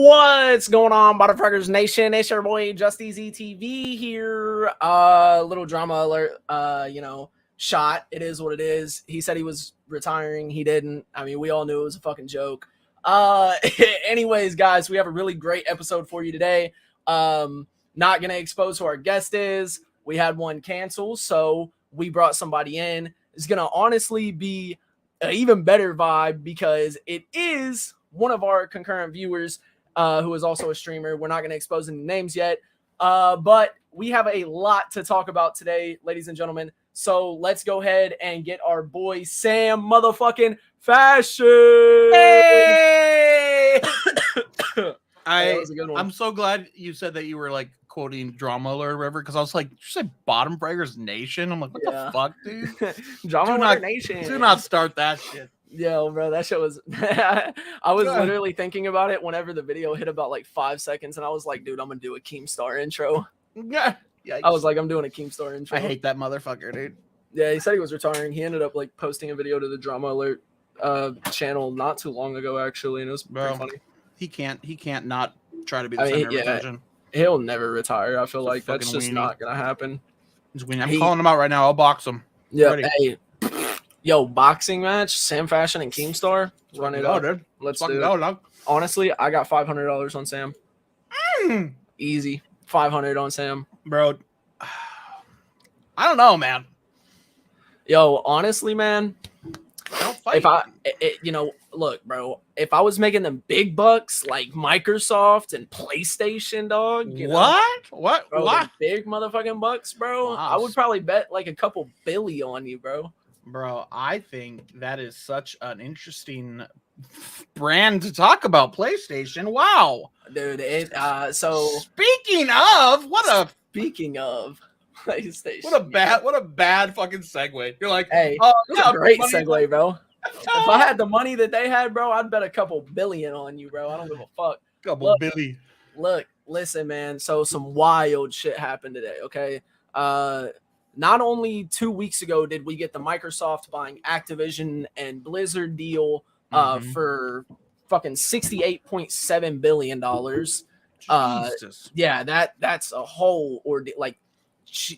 What's going on, Butterfuckers Nation? It's your boy Justy's ETV here. Little drama alert. Shot. It is what it is. He said he was retiring. He didn't. I mean, we all knew it was a fucking joke. Anyways, guys, we have a really great episode for you today. Not gonna expose who our guest is. We had one cancel, so we brought somebody in. It's gonna honestly be an even better vibe because it is one of our concurrent viewers. Who is also a streamer. We're not going to expose any names yet, but we have a lot to talk about today, ladies and gentlemen. So let's go ahead and get our boy Sam motherfucking Fashion. Hey! That was a good one. I'm so glad you said that you were like quoting Drama Alert or whatever, because I was like, did you say Bottom Breakers Nation? I'm like, what the fuck, dude? Drama Alert Nation. Do not start that shit. Yo, bro, that shit was I was literally thinking about it whenever the video hit about like 5 seconds, and I was like, dude, I'm gonna do a Keemstar intro. Yeah. I was like, I'm doing a Keemstar intro. I hate that motherfucker, dude. Yeah, he said he was retiring. He ended up like posting a video to the Drama Alert channel not too long ago, actually, and it was pretty funny. He can't not try to be the center of attention. He'll never retire. I feel like that's just not gonna happen. I'm calling him out right now. I'll box him. Yeah, hey. Yo, boxing match, Sam Fashion and Keemstar. Run it up. Dude. Let's do it. Honestly, I got $500 on Sam. Easy. 500 on Sam. Bro, I don't know, man. Yo, honestly, man. Don't fight. Look, bro, if I was making them big bucks like Microsoft and PlayStation, dog. What? Bro, what? Big motherfucking bucks, bro. Wow. I would probably bet like a couple billy on you, bro. Bro, I think that is such an interesting brand to talk about, PlayStation. Wow. Dude, so speaking of PlayStation. What a bad fucking segue. You're like, hey, that's a great segue, bro. If I had the money that they had, bro, I'd bet a couple billion on you, bro. I don't give a fuck. Billy. Look, listen, man. So some wild shit happened today, okay? Not only 2 weeks ago did we get the Microsoft buying Activision and Blizzard deal for fucking $68.7 billion. Yeah, that's a whole ordeal. Like,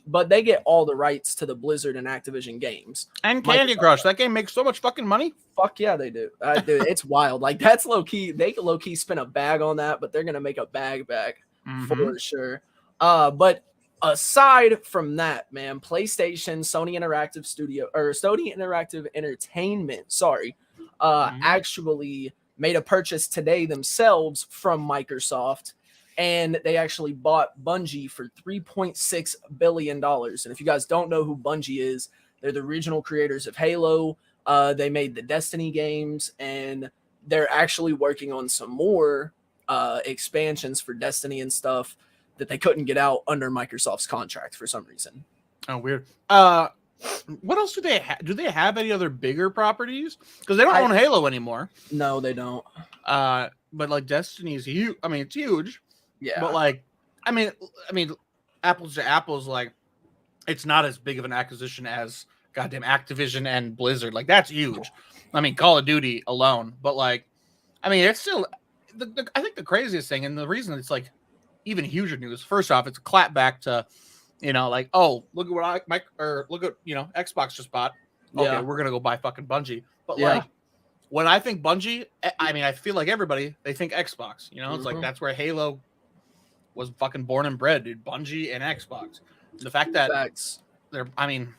but they get all the rights to the Blizzard and Activision games. And Candy Crush. That game makes so much fucking money. Fuck yeah, they do. Dude, it's wild. Like, that's low-key. They low-key spend a bag on that, but they're going to make a bag back for sure. But aside from that, man, PlayStation, Sony Interactive Entertainment, actually made a purchase today themselves from Microsoft, and they actually bought Bungie for $3.6 billion. And if you guys don't know who Bungie is, they're the original creators of Halo. They made the Destiny games, and they're actually working on some more expansions for Destiny and stuff that they couldn't get out under Microsoft's contract for some reason. Oh, weird. What else do they have? Do they have any other bigger properties? Because they don't own Halo anymore. No, they don't. But like Destiny is huge. I mean, it's huge. Yeah. But like, I mean, apples to apples, like, it's not as big of an acquisition as goddamn Activision and Blizzard. Like, that's huge. I mean, Call of Duty alone. But like, I mean, it's still. I think the craziest thing, and the reason it's like even huger news. First off, it's a clap back to, like, oh, look at what Xbox just bought. Okay, we're gonna go buy fucking Bungie. But like, when I think Bungie, I mean, I feel like everybody, they think Xbox. It's like that's where Halo was fucking born and bred, dude. Bungie and Xbox. The fact that they're, I mean,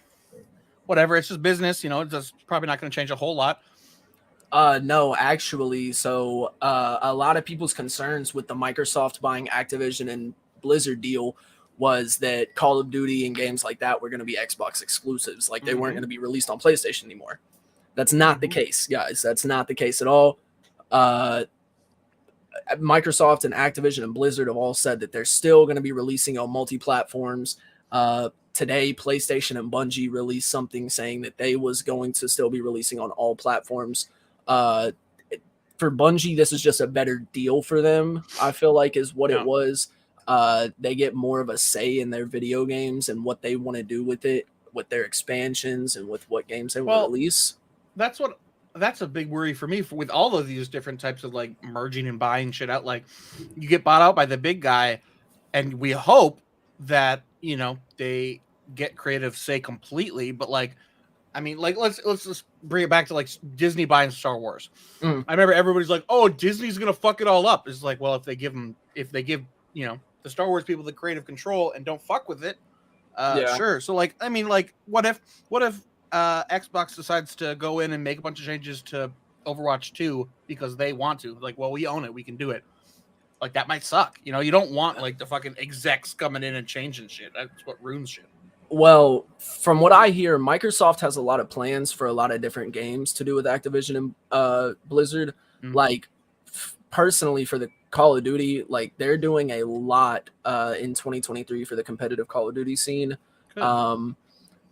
whatever, it's just business. It's just probably not going to change a whole lot. No, actually. So a lot of people's concerns with the Microsoft buying Activision and Blizzard deal was that Call of Duty and games like that were going to be Xbox exclusives. Like, they weren't going to be released on PlayStation anymore. That's not the case, guys. That's not the case at all. Microsoft and Activision and Blizzard have all said that they're still going to be releasing on multi-platforms. Today, PlayStation and Bungie released something saying that they was going to still be releasing on all platforms. For Bungie, this is just a better deal for them, I feel like, is what it was. They get more of a say in their video games and what they want to do with it, with their expansions and with what games they want to release. That's what that's a big worry for me with all of these different types of like merging and buying shit out. Like you get bought out by the big guy, and we hope that they get creative say completely. But like, I mean, like let's just bring it back to like Disney buying Star Wars. Mm. I remember everybody's like, "Oh, Disney's gonna fuck it all up." It's like, well, if they give the Star Wars people the creative control and don't fuck with it, Yeah. sure. So like, I mean, like, what if Xbox decides to go in and make a bunch of changes to Overwatch 2 because they want to? Like, well, we own it, we can do it. Like that might suck. You don't want like the fucking execs coming in and changing shit. That's what ruins shit. Well, from what I hear, Microsoft has a lot of plans for a lot of different games to do with Activision and Blizzard. Mhm. Like, personally, for the Call of Duty, like they're doing a lot in 2023 for the competitive Call of Duty scene. Good.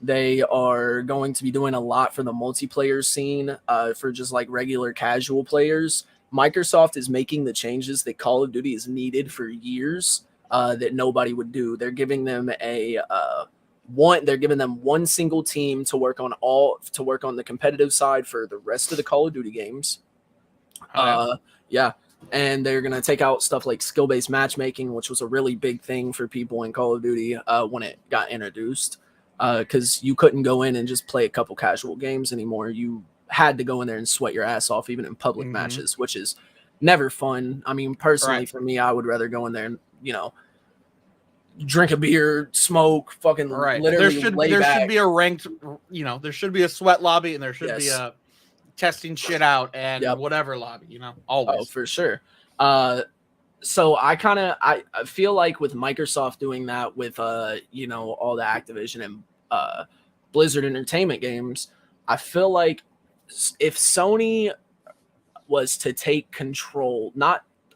They are going to be doing a lot for the multiplayer scene for just like regular casual players. Microsoft is making the changes that Call of Duty has needed for years that nobody would do. They're giving them one single team to work on the competitive side for the rest of the Call of Duty games. Yeah. And they're going to take out stuff like skill-based matchmaking, which was a really big thing for people in Call of Duty when it got introduced, because you couldn't go in and just play a couple casual games anymore. You had to go in there and sweat your ass off, even in public matches, which is never fun. I mean, personally, for me, I would rather go in there and, drink a beer, smoke, fucking literally there should be a ranked, there should be a sweat lobby, and there should be a testing shit out and whatever lobby, always. Oh, for sure. So I feel like with Microsoft doing that with all the Activision and Blizzard Entertainment games, I feel like if Sony was to take control,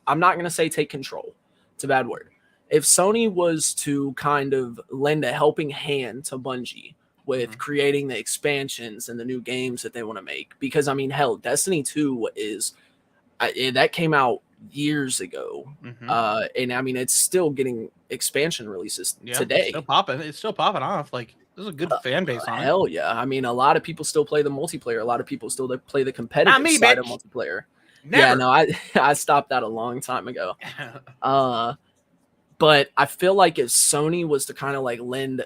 I'm not going to say take control. It's a bad word. If Sony was to kind of lend a helping hand to Bungie with creating the expansions and the new games that they want to make, because I mean, hell, Destiny 2 that came out years ago, and I mean, it's still getting expansion releases today. It's still popping off. Like, there's a good fan base on it. Hell yeah! I mean, a lot of people still play the multiplayer. A lot of people still play the competitive side of multiplayer. Never. Yeah, no, I stopped that a long time ago. But I feel like if Sony was to kind of like lend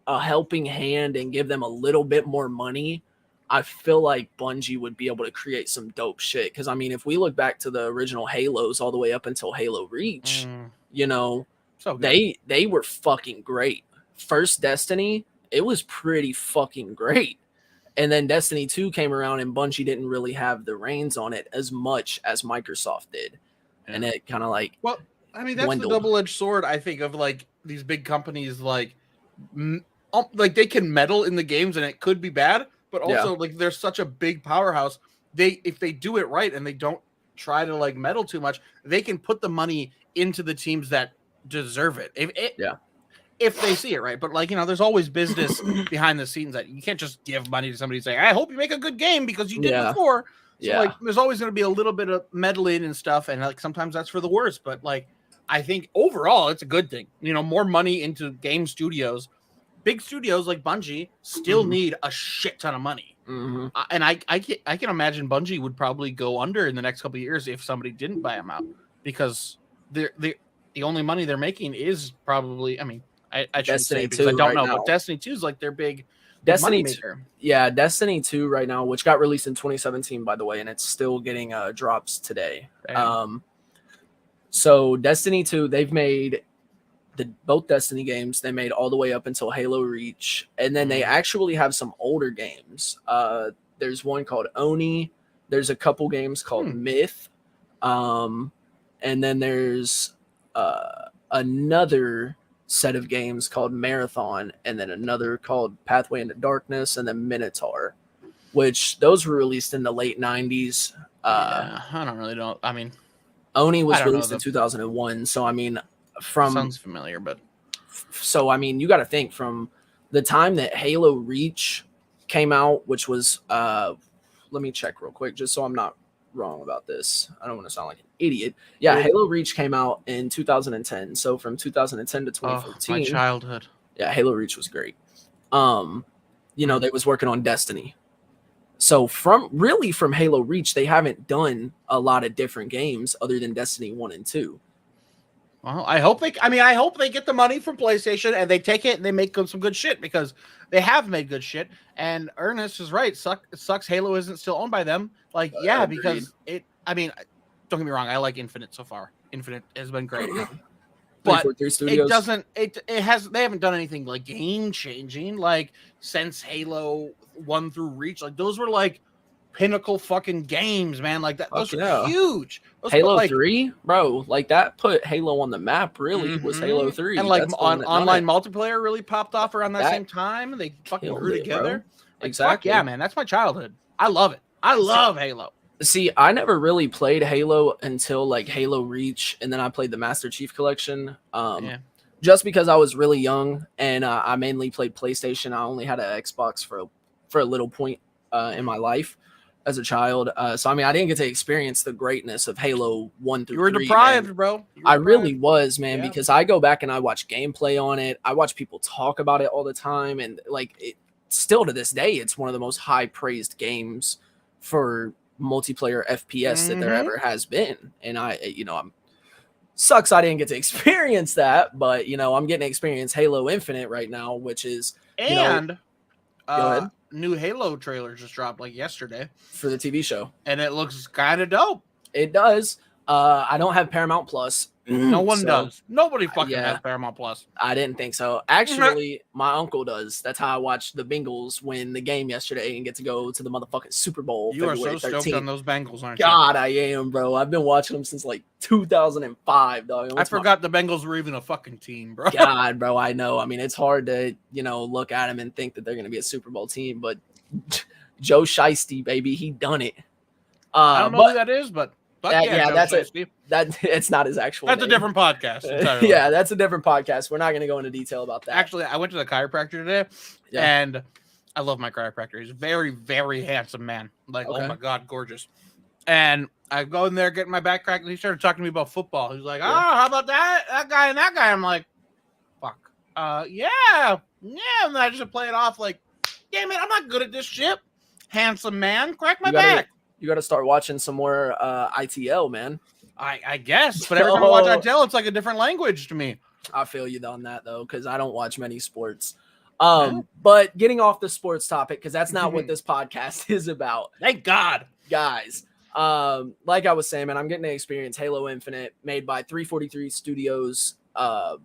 a helping hand and give them a little bit more money, I feel like Bungie would be able to create some dope shit. Because I mean, if we look back to the original Halos all the way up until Halo Reach, they were fucking great. First Destiny, it was pretty fucking great. And then Destiny 2 came around and Bungie didn't really have the reins on it as much as Microsoft did. Yeah. And it kind of like, well, I mean, that's dwindled. The double-edged sword, I think, of like these big companies, like they can meddle in the games and it could be bad, but also like they're such a big powerhouse. If they do it right and they don't try to like meddle too much, they can put the money into the teams that deserve it. If they see it right. But like, there's always business behind the scenes that you can't just give money to somebody and say, I hope you make a good game because you did before. So like, there's always going to be a little bit of meddling and stuff. And like, sometimes that's for the worst, but like, I think overall it's a good thing. More money into game studios. Big studios like Bungie still need a shit ton of money. And I can imagine Bungie would probably go under in the next couple of years if somebody didn't buy them out, because the only money they're making is probably, I mean, I shouldn't say because I don't know, but Destiny 2 is like their big Destiny money maker. Yeah, Destiny 2 right now, which got released in 2017, by the way, and it's still getting drops today. So Destiny 2, they've made both Destiny games. They made all the way up until Halo Reach, and then they actually have some older games. There's one called Oni. There's a couple games called Myth, and then there's another set of games called Marathon, and then another called Pathway into Darkness, and then Minotaur, which those were released in the late 90s. I don't really know. I mean, Oni was released in 2001, so I mean, sounds familiar, but so I mean, you got to think from the time that Halo Reach came out, which was let me check real quick just so I'm not wrong about this. I don't want to sound like an idiot. Yeah, Halo Reach came out in 2010. So from 2010 to 2014, my childhood. Yeah, Halo Reach was great. They was working on Destiny. So from Halo Reach, they haven't done a lot of different games other than Destiny 1 and 2. Well, I hope they get the money from PlayStation and they take it and they make some good shit, because they have made good shit. And Ernest is right. It sucks Halo isn't still owned by them. Like, yeah, Agreed. because don't get me wrong, I like Infinite so far. Infinite has been great. But 343 Studios. They haven't done anything like game changing like since Halo 1 through Reach. Like, those were like pinnacle fucking games, man. Like that, those were huge. Halo 3, bro, like that put Halo on the map. Really, was Halo 3, and like online multiplayer really popped off around that same time. They fucking grew together. Like, exactly. Yeah, man, that's my childhood. I love it. I love Halo. See, I never really played Halo until like Halo Reach, and then I played the Master Chief Collection. Just because I was really young and I mainly played PlayStation. I only had an Xbox for a little point in my life as a child. So I mean, I didn't get to experience the greatness of Halo 1 through 3. You were deprived, bro. I really was, man, because I go back and I watch gameplay on it. I watch people talk about it all the time, and like it still to this day, it's one of the most high praised games for multiplayer FPS that there ever has been. And I'm sucks I didn't get to experience that, but I'm getting to experience Halo Infinite right now, which is go ahead. New Halo trailer just dropped like yesterday for the TV show, and it looks kind of dope. It does. I don't have Paramount Plus. No one does. Nobody fucking has Paramount Plus. I didn't think so. Actually, my uncle does. That's how I watched the Bengals win the game yesterday and get to go to the motherfucking Super Bowl. You February are so 13th. stoked on those Bengals, aren't you? God, I am, bro. I've been watching them since like 2005, dog. I forgot the Bengals were even a fucking team, bro. God, bro, I know. I mean, it's hard to, look at them and think that they're going to be a Super Bowl team, but Joe Shiesty, baby, he done it. I don't know who that is, but that's it. It's not his actual That's name. A different podcast. Yeah, that's a different podcast. We're not going to go into detail about that. Actually, I went to the chiropractor today, and I love my chiropractor. He's a very, very handsome man. Like, oh my God, gorgeous. And I go in there, getting my back cracked, and he started talking to me about football. He's like, how about that guy and that guy? I'm like, fuck. Yeah. And then I just play it off like, damn it, I'm not good at this shit. Handsome man, crack my back. You got to start watching some more ITL, man. I guess, but every time I watch ITL, it's like a different language to me. I feel you on that, though, because I don't watch many sports. But getting off the sports topic, because that's not what this podcast is about. Thank God. Guys, like I was saying, man, I'm getting to experience Halo Infinite, made by 343 Studios. I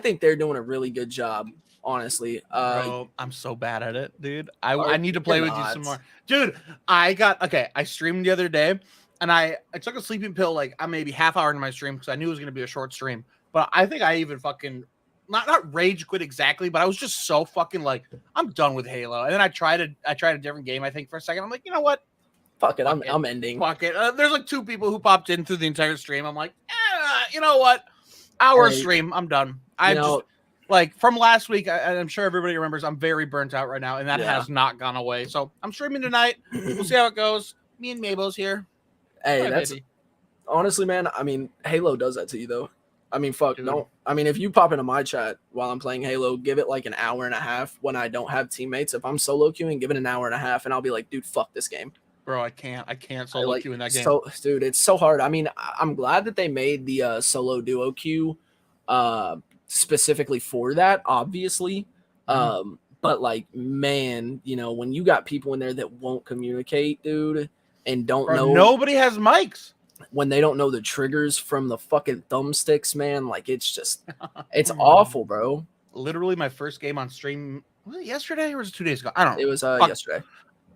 think they're doing a really good job. Honestly, bro, I'm so bad at it, dude. I need to play with you some more, dude. I streamed the other day, and I took a sleeping pill like maybe half hour into my stream because I knew it was gonna be a short stream. But I think I even fucking not rage quit exactly, but I was just so fucking like, I'm done with Halo. And then I tried a different game. I think for a second, I'm like, you know what? Fuck it, I'm ending. Fuck it. There's like 2 people who popped in through the entire stream. I'm like, you know what? Hour stream, I'm done. Like from last week, I'm sure everybody remembers I'm very burnt out right now, and that has not gone away. So I'm streaming tonight. We'll see how it goes. Me and Mabel's here. Hey, that's honestly, man. I mean, Halo does that to you, though. I mean, fuck, no. I mean, if you pop into my chat while I'm playing Halo, give it like an hour and a half when I don't have teammates. If I'm solo queuing, give it an hour and a half, and I'll be like, dude, fuck this game. Bro, I can't solo queue in that game. So, dude, it's so hard. I mean, I'm glad that they made the solo duo queue specifically for that, obviously. But like, man, when you got people in there that won't communicate, dude, and don't know, nobody has mics. When they don't know the triggers from the fucking thumbsticks, man, like it's just, it's awful, bro. Literally, my first game on stream, was it yesterday or was it 2 days ago? I don't know. It was yesterday.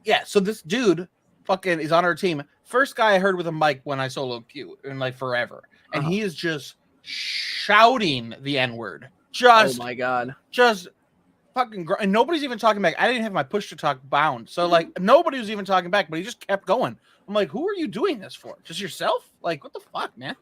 Yeah, so this dude fucking is on our team. First guy I heard with a mic when I solo queue in like forever, and he is just shouting the N-word. Just, oh my God, just fucking, and nobody's even talking back. I didn't have my push to talk bound, so like nobody was even talking back, but he just kept going. I'm like, who are you doing this for? Just yourself? Like, what the fuck, man?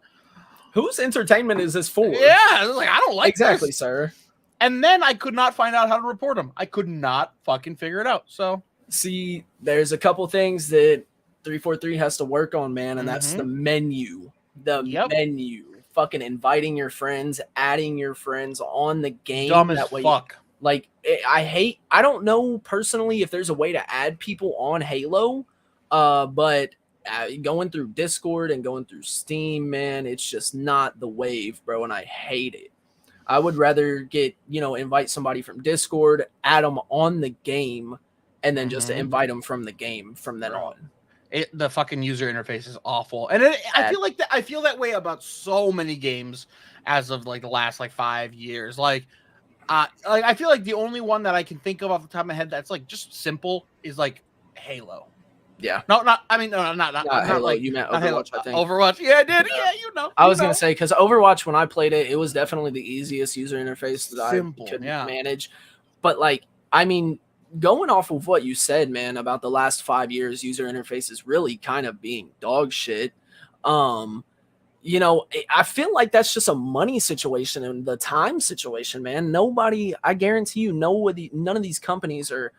Whose entertainment is this for? Yeah, I was like, I don't like this. Sir. And then I could not find out how to report him. I could not fucking figure it out. So, see, there's a couple things that 343 has to work on, man, and that's the menu. The menu. Fucking inviting your friends, adding your friends on the game. Dumb as fuck. Like, I don't know personally if there's a way to add people on Halo, but going through Discord and going through Steam, man, it's just not the wave, bro, and I hate it. I would rather get, invite somebody from Discord, add them on the game, and then just to invite them from the game from then on. The fucking user interface is awful, and I feel that way about so many games as of like the last like 5 years. Like I feel like the only one that I can think of off the top of my head that's like just simple is like Halo. Yeah. Not Halo. Like, you meant Overwatch, I think. Overwatch. Yeah, I did. Yeah, I was going to say, because Overwatch, when I played it, it was definitely the easiest user interface that Simple, I could manage. But, like, I mean, going off of what you said, man, about the last 5 years, user interface is really kind of being dog shit. I feel like that's just a money situation and the time situation, man. I guarantee you, none of these companies are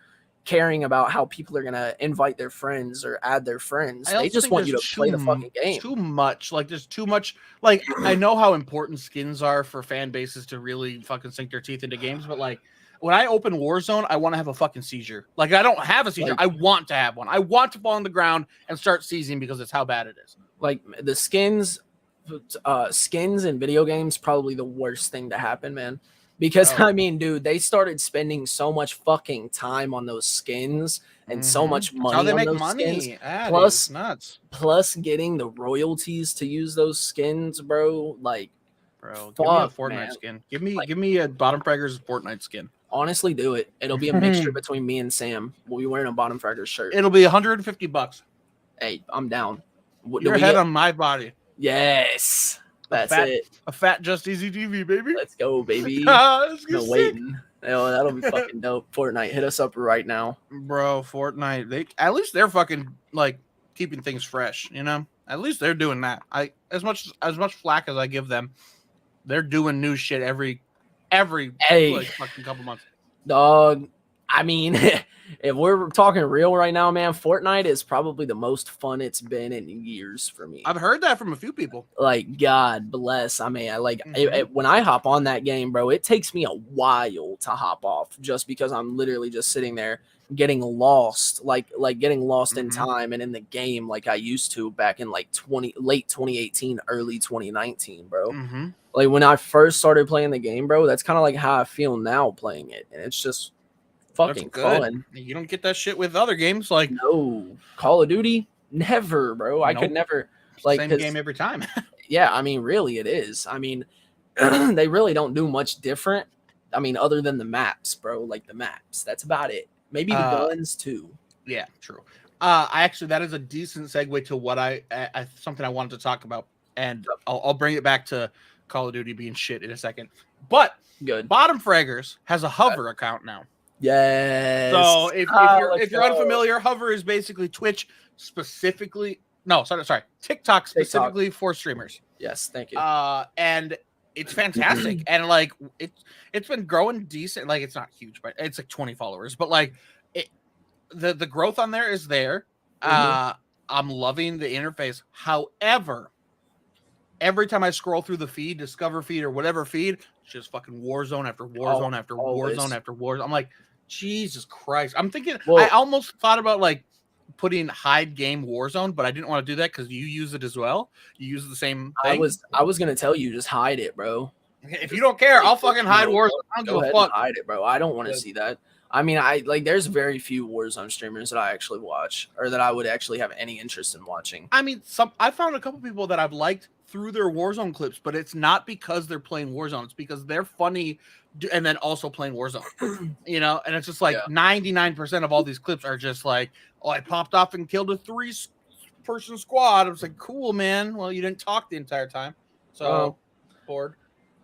caring about how people are going to invite their friends or add their friends. They just want you to play the fucking game. Too much. Like, there's too much. Like, I know how important skins are for fan bases to really fucking sink their teeth into games, but like, when I open Warzone, I want to have a fucking seizure. Like, I don't have a seizure. Like, I want to have one. I want to fall on the ground and start seizing because it's how bad it is. Like, the skins in video games, probably the worst thing to happen, man. Because, I mean, dude, they started spending so much fucking time on those skins and so much money on those skins. Plus getting the royalties to use those skins, bro. Like, give me a Fortnite skin. Give me a Bottom Fraggers Fortnite skin. Honestly, do it. It'll be a mixture between me and Sam. We'll be wearing a Bottom Fraggers shirt. It'll be $150. Hey, I'm down. Your head on my body. Yes. That's it. A fat Just Easy TV, baby. Let's go, baby. No waiting. That'll be fucking dope. Fortnite, hit us up right now, bro. Fortnite, at least they're fucking like keeping things fresh. At least they're doing that. As much flack as I give them, they're doing new shit every like, fucking couple months. Dog. I mean, if we're talking real right now, man, Fortnite is probably the most fun it's been in years for me. I've heard that from a few people. Like, God bless. I mean, when I hop on that game, bro, it takes me a while to hop off just because I'm literally just sitting there getting lost, like getting lost in time and in the game like I used to back in like late 2018, early 2019, bro. Like, when I first started playing the game, bro, that's kind of like how I feel now playing it. And it's just fucking fun. You don't get that shit with other games. Like, no, Call of Duty, never, bro. I could never, like, same game every time. Yeah, I mean, really, it is. I mean, they really don't do much different. I mean, other than the maps, bro. Like, the maps. That's about it. Maybe the guns too. Yeah, true. That is a decent segue to what something I wanted to talk about, and I'll bring it back to Call of Duty being shit in a second. But good. Bottom Fraggers has a Hover account now. Yes. So if you're unfamiliar, Hover is basically Twitch specifically. No, sorry, TikTok specifically for streamers. Yes, thank you. And it's fantastic, and like it's been growing decent. Like, it's not huge, but it's like 20 followers. But like the growth on there is there. I'm loving the interface. However, every time I scroll through the feed, Discover feed or whatever feed, it's just fucking Warzone after Warzone after Warzone after Warzone. I'm like, Jesus Christ. I'm thinking, I almost thought about like putting hide game Warzone, but I didn't want to do that because you use it as well. You use the same thing. I was gonna tell you, just hide it, bro. If you don't care, I'll fucking hide Warzone. I don't give a fuck. Hide it, bro. I don't want to see that. I mean, there's very few Warzone streamers that I actually watch or that I would actually have any interest in watching. I mean, I found a couple people that I've liked through their Warzone clips, but it's not because they're playing Warzone. It's because they're funny and then also playing Warzone, and it's just like 99% of all these clips are just like, oh, I popped off and killed a 3-person squad. I was like, cool, man. Well, you didn't talk the entire time. So bored.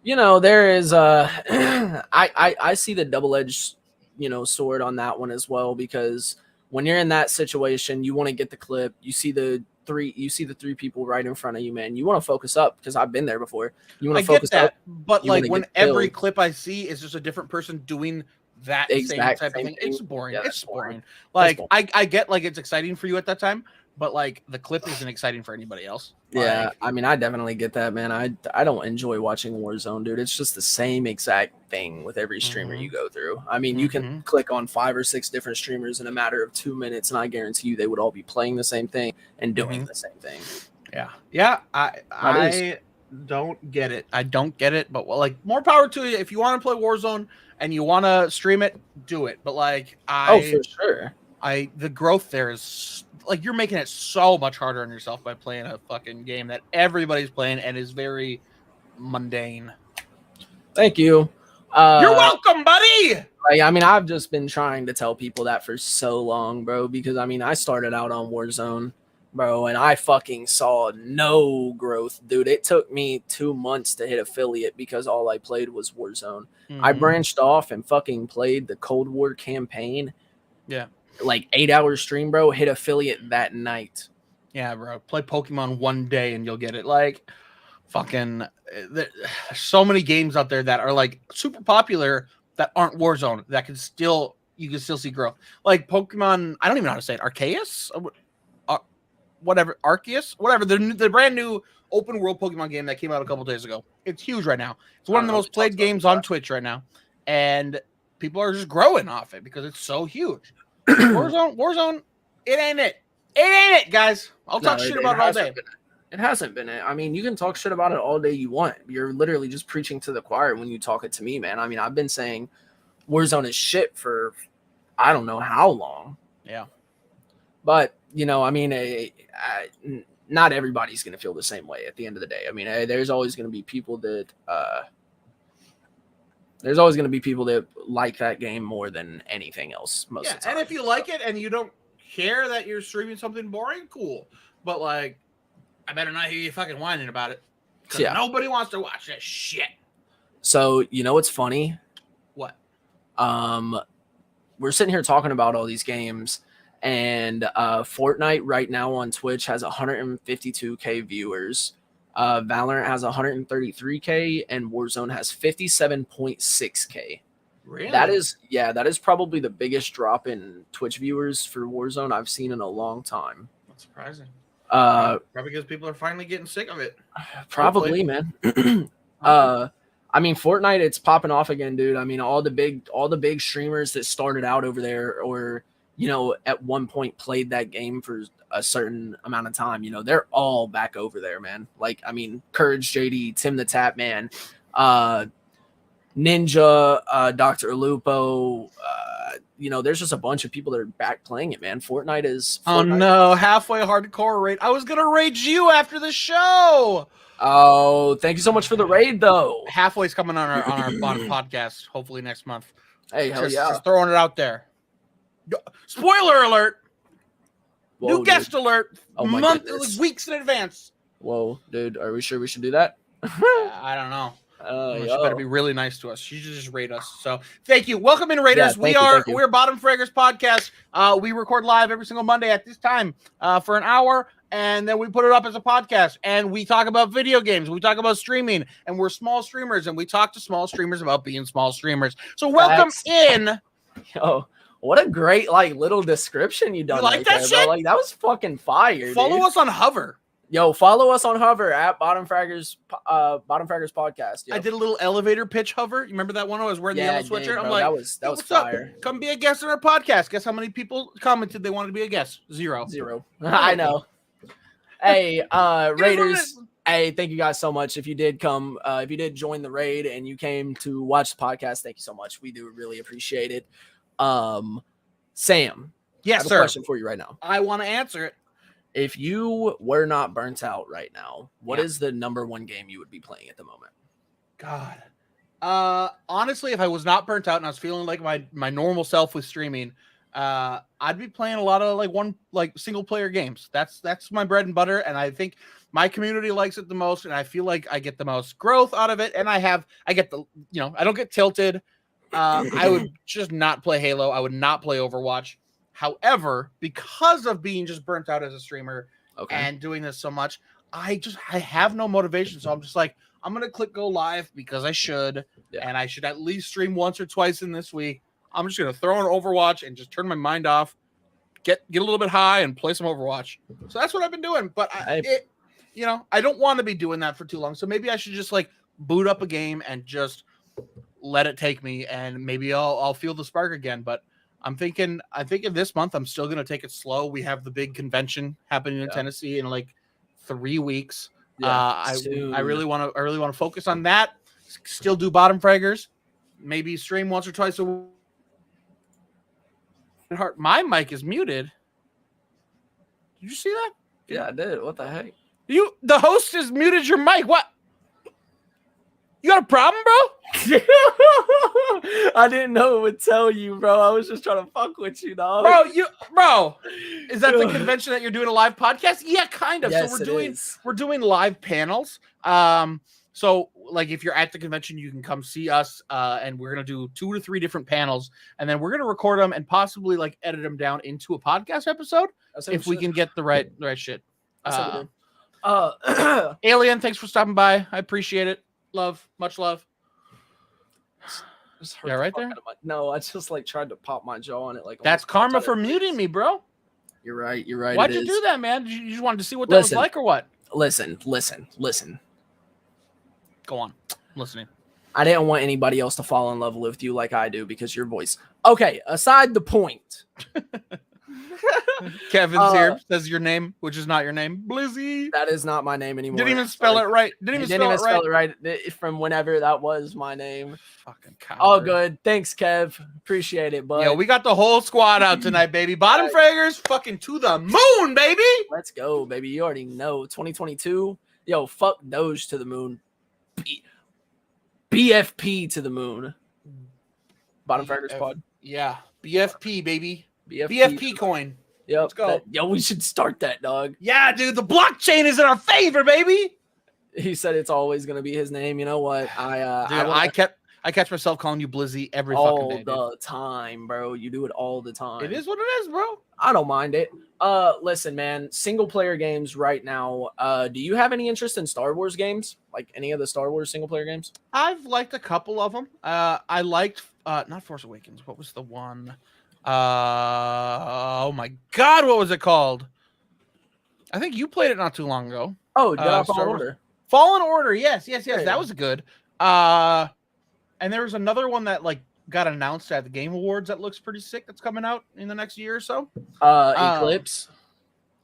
There is I see the double-edged, sword on that one as well, because when you're in that situation, you want to get the clip, you see the three people right in front of you, man. You want to focus up because I've been there before. You want to focus up, but like when every clip I see is just a different person doing that same type of thing. It's boring. Yeah, it's boring. Like I get like it's exciting for you at that time, but like the clip isn't exciting for anybody else. Yeah, Like, I mean, I definitely get that, man. I don't enjoy watching Warzone, dude. It's just the same exact thing with every streamer you go through. I mean, you can click on 5 or 6 different streamers in a matter of 2 minutes, and I guarantee you they would all be playing the same thing and doing the same thing. Yeah. I don't get it. I don't get it. But well, like, more power to you. If you want to play Warzone and you want to stream it, do it. But like, for sure. The growth there is like, you're making it so much harder on yourself by playing a fucking game that everybody's playing and is very mundane. Thank you. You're welcome, buddy. Like, I mean, I've just been trying to tell people that for so long, bro, because I mean, I started out on Warzone, bro, and I fucking saw no growth, dude. It took me 2 months to hit affiliate because all I played was Warzone. I branched off and fucking played the Cold War campaign. Yeah. Like 8-hour stream, bro, hit affiliate that night. Yeah, bro. Play Pokemon one day and you'll get it. Like, fucking, there's so many games out there that are like super popular that aren't Warzone that you can still see growth. Like Pokemon, I don't even know how to say it. Arceus? Whatever. Arceus? Whatever. The brand new open world Pokemon game that came out a couple days ago. It's huge right now. It's one of the most played games on Twitch right now. And people are just growing off it because it's so huge. Warzone, it ain't it. It ain't it, guys. I'll talk shit about it all day. It hasn't been it. I mean, you can talk shit about it all day you want. You're literally just preaching to the choir when you talk it to me, man. I mean, I've been saying Warzone is shit for I don't know how long. Yeah. But, you know, I mean, not everybody's going to feel the same way at the end of the day. I mean, there's always going to be people that like that game more than anything else most of the time. And if you like it and you don't care that you're streaming something boring, cool. But like, I better not hear you fucking whining about it. Because nobody wants to watch that shit. So, you know what's funny? What? We're sitting here talking about all these games, and Fortnite right now on Twitch has 152K viewers. Valorant has 133K, and Warzone has 57.6K. Really? That is probably the biggest drop in Twitch viewers for Warzone I've seen in a long time. That's surprising. Probably because people are finally getting sick of it. Probably, man. I mean, Fortnite, it's popping off again, dude. I mean, all the big streamers that started out over there, or you know, at one point played that game for a certain amount of time, you know, they're all back over there, man. Like, I mean, Courage JD, Tim the Tap Man, Ninja, Dr. Lupo, you know, there's just a bunch of people that are back playing it, man. Fortnite is. Oh no, halfway hardcore raid. I was gonna raid you after the show. Oh, thank you so much for the raid, though. Halfway's coming on our podcast, hopefully next month. Hey, hell yeah! Just throwing it out there. Spoiler alert! Whoa, new guest alert! Oh my goodness. Weeks in advance. Whoa, dude, are we sure we should do that? I don't know. She yo. better be really nice to us. She should just rate us. So thank you. Welcome in, Raiders. We're Bottom Fraggers Podcast. We record live every single Monday at this time for an hour, and then we put it up as a podcast. And we talk about video games. We talk about streaming, and we're small streamers, and we talk to small streamers about being small streamers. So welcome in. Yo, what a great little description you done. You like that shit? Bro. Like, that was fucking fire. Follow us on Hover. Yo, follow us on Hover at Bottom Fraggers Podcast. Yo. I did a little elevator pitch Hover. You remember that one? I was wearing the yellow sweatshirt. I'm like, that was fire. Up? Come be a guest on our podcast. Guess how many people commented they wanted to be a guest? Zero. I know. Hey, Raiders. Hey, thank you guys so much. If you did come, if you did join the raid and you came to watch the podcast, thank you so much. We do really appreciate it. Sam. Yes, I have sir. a question for you right now. I want to answer it. If you were not burnt out right now, what is the number one game you would be playing at the moment? God. Honestly, if I was not burnt out and I was feeling like my normal self with streaming, I'd be playing a lot of single player games. That's my bread and butter, and I think my community likes it the most, and I feel like I get the most growth out of it, and I get the, you know, I don't get tilted. I would just not play Halo. I would not play Overwatch. However, because of being just burnt out as a streamer and doing this so much, I have no motivation. So I'm just like, I'm going to click go live because I should, and I should at least stream once or twice in this week. I'm just going to throw in Overwatch and just turn my mind off get a little bit high and play some Overwatch. So that's what I've been doing. But I don't want to be doing that for too long. So maybe I should just like boot up a game and just let it take me, and maybe I'll feel the spark again. But I think in this month I'm still gonna take it slow. We have the big convention happening in Tennessee in like 3 weeks. I really want to focus on that. Still do bottom fraggers. Maybe stream once or twice a week. My mic is muted. Did you see that? Yeah, I did. What the heck? The host has muted your mic. What? You got a problem, bro? I didn't know it would tell you, bro. I was just trying to fuck with you, dog. Bro, is that the convention that you're doing a live podcast? Yeah, kind of. Yes, so we're doing live panels. So like if you're at the convention, you can come see us, and we're gonna do 2 to 3 different panels, and then we're gonna record them and possibly like edit them down into a podcast episode if we can get the right shit. Alien, thanks for stopping by. I appreciate it. Much love. Yeah, right there. No, I just like tried to pop my jaw on it. Like that's karma for muting me, bro. You're right. Why'd you do that, man? You just wanted to see what that was like, or what? Listen. Go on, I'm listening. I didn't want anybody else to fall in love with you like I do because your voice. Okay, aside the point. Kevin's here, says your name, which is not your name. Blizzy. That is not my name anymore. Didn't even spell it right. Didn't even spell it right from whenever that was my name. Fucking coward. All good. Thanks, Kev. Appreciate it, bud. Yo, we got the whole squad out tonight, baby. Bottom fraggers fucking to the moon, baby. Let's go, baby. You already know. 2022. Yo, fuck Doge to the moon. BFP to the moon. Bottom fraggers pod. Yeah. BFP, baby. BFP coin. Yep. Let's go. We should start that, dog. Yeah, dude. The blockchain is in our favor, baby. He said it's always gonna be his name. You know what? I catch myself calling you Blizzy every fucking day. All the time, bro. You do it all the time. It is what it is, bro. I don't mind it. Listen, man. Single player games right now. Do you have any interest in Star Wars games? Like any of the Star Wars single player games? I've liked a couple of them. I liked not Force Awakens. What was the one? Oh my God, what was it called? I think you played it not too long ago. Oh, Jedi Fallen Order. Fallen Order, yes. Yeah. That was good. And there was another one that like got announced at the Game Awards that looks pretty sick. That's coming out in the next year or so. Eclipse. Is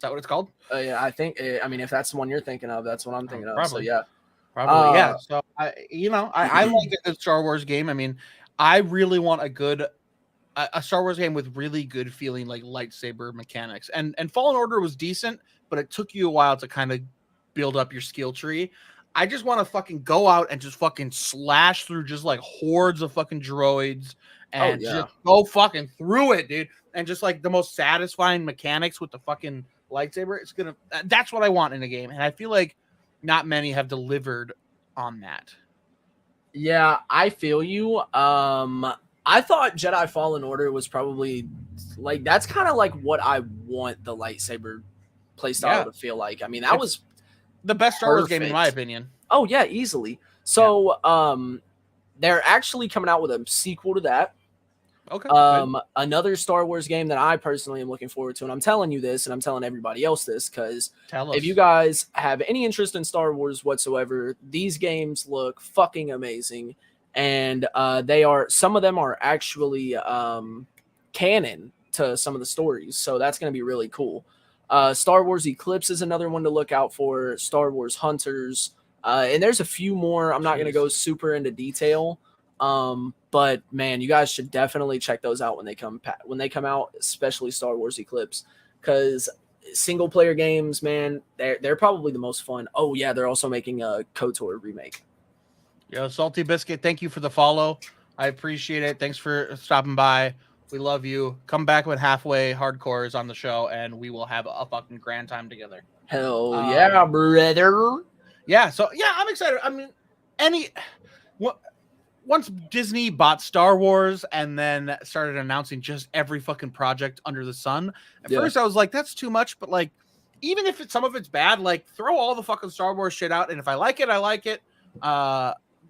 that what it's called? Yeah, I think. I mean, if that's the one you're thinking of, that's what I'm thinking of. Probably. So yeah, probably yeah. So I like a good Star Wars game. I mean, I really want a Star Wars game with really good feeling like lightsaber mechanics. And Fallen Order was decent, but it took you a while to kind of build up your skill tree. I just want to fucking go out and just fucking slash through just like hordes of fucking droids and just go fucking through it, dude. And just like the most satisfying mechanics with the fucking lightsaber. That's what I want in a game. And I feel like not many have delivered on that. Yeah, I feel you. I thought Jedi Fallen Order was probably like that's kind of like what I want the lightsaber playstyle to feel like. I mean, that was the best Star Wars game in my opinion. Oh yeah, easily. So they're actually coming out with a sequel to that. Okay. Another Star Wars game that I personally am looking forward to, and I'm telling you this, and I'm telling everybody else this, because if you guys have any interest in Star Wars whatsoever, these games look fucking amazing. And some of them are actually canon to some of the stories, so that's going to be really cool. Star Wars Eclipse is another one to look out for. Star Wars Hunters, and there's a few more. I'm not going to go super into detail, but man, you guys should definitely check those out when they come out, especially Star Wars Eclipse, because single player games, man, they're probably the most fun. Oh yeah, they're also making a KOTOR remake. Yo, Salty Biscuit, thank you for the follow. I appreciate it. Thanks for stopping by. We love you. Come back when Halfway Hardcore is on the show, and we will have a fucking grand time together. Hell yeah, brother. Yeah, so yeah, I'm excited. I mean, once Disney bought Star Wars and then started announcing just every fucking project under the sun, at first I was like, that's too much. But like, even if some of it's bad, like throw all the fucking Star Wars shit out, and if I like it, I like it.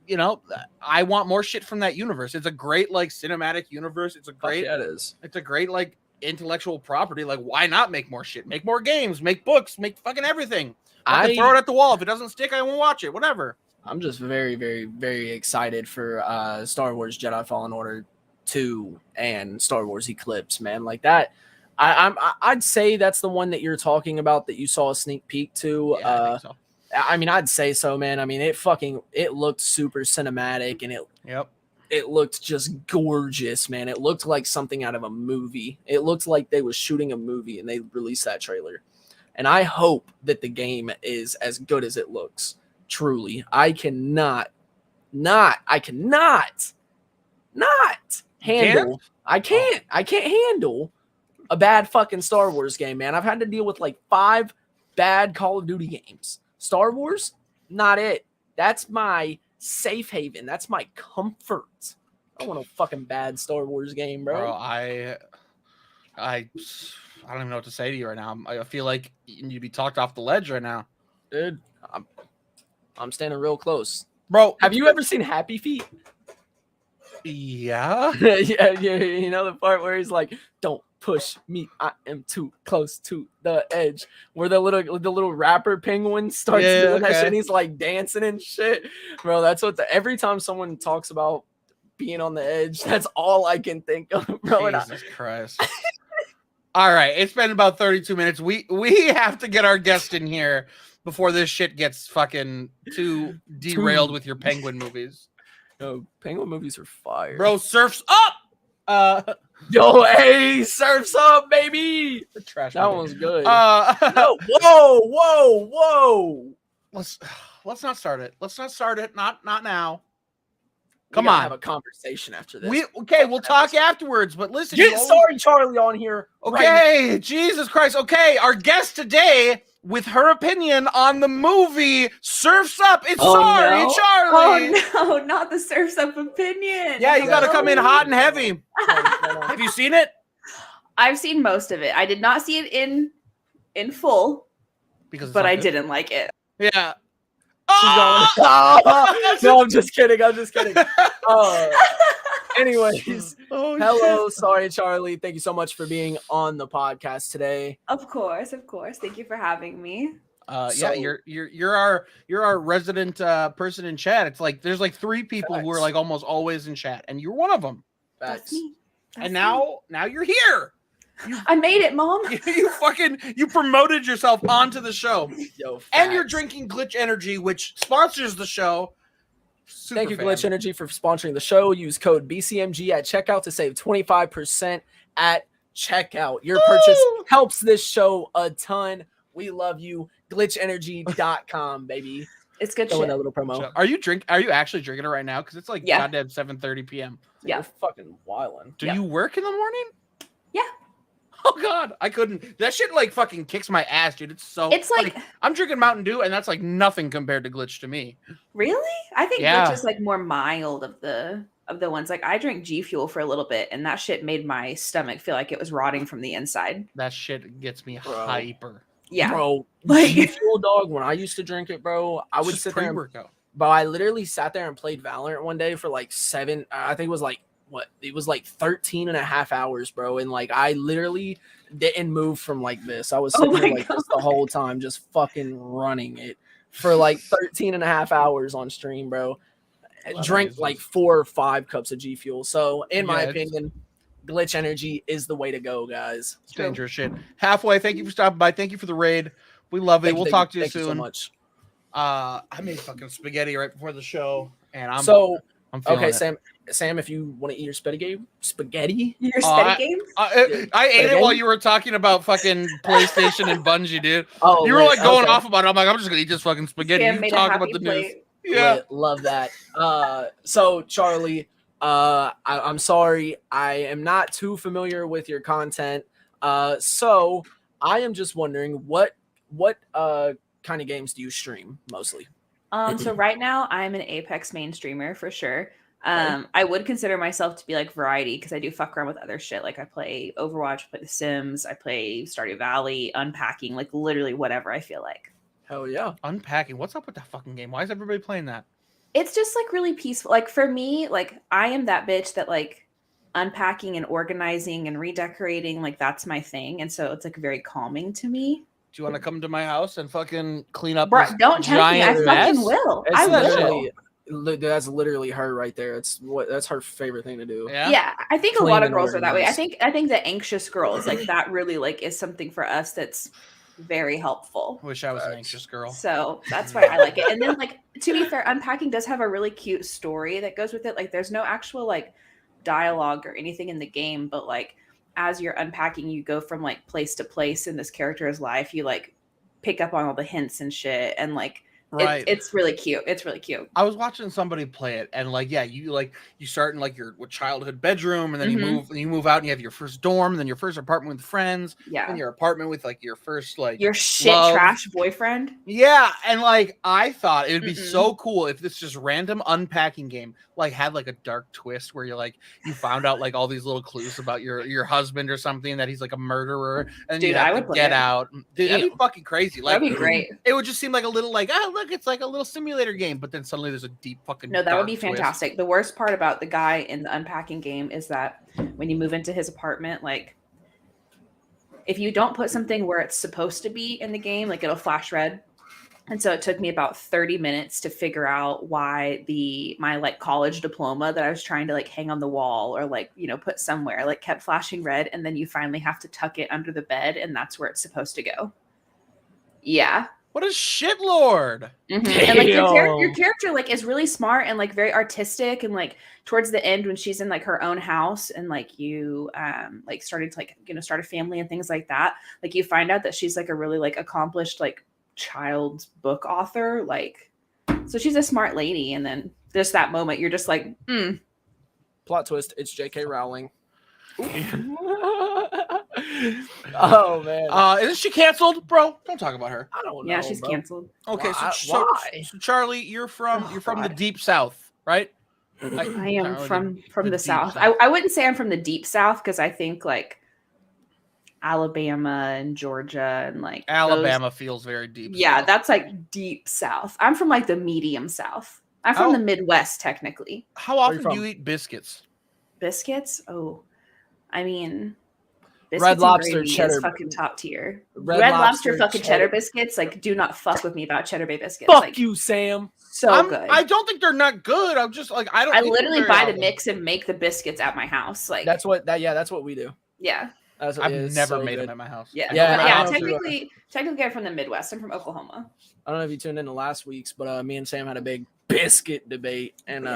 You know, I want more shit from that universe. It's a great like cinematic universe. It's a great, it is. It's a great like intellectual property. Like, why not make more shit? Make more games, make books, make fucking everything. I can throw it at the wall. If it doesn't stick, I won't watch it. Whatever. I'm just very, very, very excited for Star Wars Jedi Fallen Order 2 and Star Wars Eclipse, man. Like that, I'd say that's the one that you're talking about that you saw a sneak peek to. Yeah, I think so. I mean, I'd say so, man. I mean, it looked super cinematic, and it looked just gorgeous, man. It looked like something out of a movie. It looked like they was shooting a movie and they released that trailer. And I hope that the game is as good as it looks. Truly, I cannot handle. I can't handle a bad fucking Star Wars game, man. I've had to deal with like 5 bad Call of Duty games. Star Wars, not it. That's my safe haven. That's my comfort. I don't want a fucking bad Star Wars game, bro. I don't even know what to say to you right now. I feel like you'd be talked off the ledge right now, dude. I'm standing real close, bro. Have you ever seen Happy Feet? Yeah. yeah. You know the part where he's like, "Don't push me, I am too close to the edge." Where the little rapper penguin starts doing that shit, and he's like dancing and shit, bro. That's what every time someone talks about being on the edge, that's all I can think of, bro. Jesus Christ. All right, it's been about 32 minutes. We have to get our guest in here before this shit gets fucking too derailed with your penguin movies. No, penguin movies are fire. Bro, Surf's Up! Yo, hey, Surf's Up, baby! Trash that one's good. No, whoa! Let's not start it. Let's not start it. Not now. Come on. Have a conversation after this. We'll talk afterwards, but listen. Get SorryCharli on here. Okay, right, Jesus Christ. Okay, our guest today with her opinion on the movie Surf's Up. It's SorryCharli. Oh no, not the Surf's Up opinion. Yeah, you got to come in hot and heavy. Have you seen it? I've seen most of it. I did not see it in full, but I didn't like it. Yeah. No, I'm just kidding. Anyways, hello, SorryCharli. Thank you so much for being on the podcast today. Of course. Thank you for having me. You're our resident person in chat. It's like there's like 3 people who are like almost always in chat, and you're one of them. That's me. Now you're here. I made it, Mom. You promoted yourself onto the show. Yo, and you're drinking Glitch Energy, which sponsors the show. Thank you, Glitch Energy, for sponsoring the show. Use code BCMG at checkout to save 25% at checkout. Your purchase helps this show a ton. We love you. GlitchEnergy.com, baby. It's good shit. That little promo. Are you actually drinking it right now? Because it's like goddamn 7:30 p.m. Yeah. You're fucking wildin'. Do you work in the morning? Yeah. Oh God, I couldn't. That shit like fucking kicks my ass, dude. It's like I'm drinking Mountain Dew, and that's like nothing compared to Glitch to me. Really? I think Glitch is like more mild of the ones. Like I drank G Fuel for a little bit, and that shit made my stomach feel like it was rotting from the inside. That shit gets me hyper. Yeah, bro. G Fuel, dog. When I used to drink it, bro, I would sit there. But I literally sat there and played Valorant one day for like 7. I think it was like. It was like 13 and a half hours, bro. And like, I literally didn't move from like this. I was sitting there like this the whole time, just fucking running it for like 13 and a half hours on stream, bro. Drank like 4 or 5 cups of G Fuel. So in my opinion, Glitch Energy is the way to go, guys. It's dangerous shit. Halfway. Thank you for stopping by. Thank you for the raid. We love it. We'll talk to you soon. Thank you so much. I made fucking spaghetti right before the show, and I'm okay, Sam, if you want to eat your spaghetti, your spaghetti game. I ate it while you were talking about fucking PlayStation and Bungie, dude. You were like going off about it. I'm like, I'm just gonna eat this fucking spaghetti. You talk about the news. Yeah, love that. So Charlie, I'm sorry, I am not too familiar with your content. So I am just wondering what kind of games do you stream mostly? So right now I'm an Apex main streamer for sure. I would consider myself to be like variety because I do fuck around with other shit. Like I play Overwatch, I play The Sims, I play Stardew Valley, Unpacking, like literally whatever I feel like. Hell yeah. Unpacking. What's up with that fucking game? Why is everybody playing that? It's just like really peaceful. Like for me, like I am that bitch that like unpacking and organizing and redecorating, like that's my thing, and so it's like very calming to me. Do you want to come to my house and fucking clean up Bro, this don't tempt me. I giant fucking mess? will. It's I literally, will. that's literally her right there. That's her favorite thing to do. Yeah. Yeah, I think a Clean lot of and girls are that way. I organized. think the anxious girls, like that really like is something for us that's very helpful. Wish I was an anxious girl. So that's why I like it. And then like to be fair, unpacking does have a really cute story that goes with it. Like there's no actual like dialogue or anything in the game, but like as you're unpacking, you go from like place to place in this character's life. You like pick up on all the hints and shit, and like Right. it's really cute. It's really cute. I was watching somebody play it, and like, yeah, you start in like your childhood bedroom, and then you move out, and you have your first dorm, then your first apartment with friends, Yeah. and your apartment with like your first like Your shit love. trash boyfriend. Yeah, and like I thought it would be so cool if this just random unpacking game like had like a dark twist where you found out like all these little clues about your husband or something, that he's like a murderer, and Dude, you have I to would play get it. out. Dude, that'd be fucking crazy. Like That'd be great. It would just seem like a little like, oh look, it's like a little simulator game, but then suddenly there's a deep fucking No, that would dark be twist. fantastic. The worst part about the guy in the unpacking game is that when you move into his apartment, like if you don't put something where it's supposed to be in the game, like it'll flash red. And so it took me about 30 minutes to figure out why my like college diploma that I was trying to like hang on the wall or like, you know, put somewhere like kept flashing red. And then you finally have to tuck it under the bed, and that's where it's supposed to go. Yeah. What a shitlord. Mm-hmm. And like your character like is really smart and like very artistic, and like towards the end when she's in like her own house and like you like started to like, you know, start a family and things like that, like you find out that she's like a really like accomplished like child's book author, like so she's a smart lady. And then there's that moment you're just like Plot twist, it's J.K. Rowling. Oh man. Isn't she canceled, bro? Don't talk about her. I don't know. yeah, she's bro. canceled. Okay, Why? so Charlie, you're from the God. deep south, right? I am from the deep south. south. I wouldn't say I'm from the deep south because I think like Alabama and Georgia and like Alabama feels very deep. Yeah, south. that's like deep south. I'm from like the medium south. I'm from the Midwest technically. How often do you eat biscuits? Biscuits? Oh, I mean, Red Lobster cheddar is fucking top tier. Red Red Lobster Lobster fucking cheddar. cheddar biscuits. Like, do not fuck with me about cheddar bay biscuits. Fuck like, you, Sam. So good. I don't think they're not good. I'm just like I don't. I eat them literally very buy the often. mix and make the biscuits at my house. Like That's what we do. yeah. That's what, I've it's never so made good. them at my house. Yeah. Yeah, But I yeah. don't know if Technically, I'm from the Midwest. I'm from Oklahoma. I don't know if you tuned into last week's, but me and Sam had a big biscuit debate, and it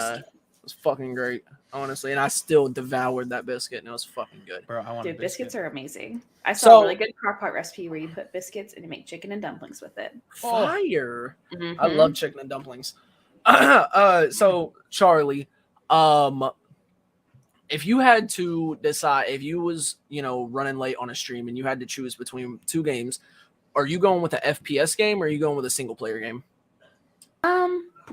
was fucking great, honestly. And I still devoured that biscuit, and it was fucking good. Bro, I want Dude, a biscuits biscuit. are amazing. I saw So- a really good crockpot recipe where you put biscuits and you make chicken and dumplings with it. Fire! I Mhm. love chicken and dumplings. So Charlie, if you had to decide, if you was running late on a stream and you had to choose between two games, are you going with an FPS game or are you going with a single player game?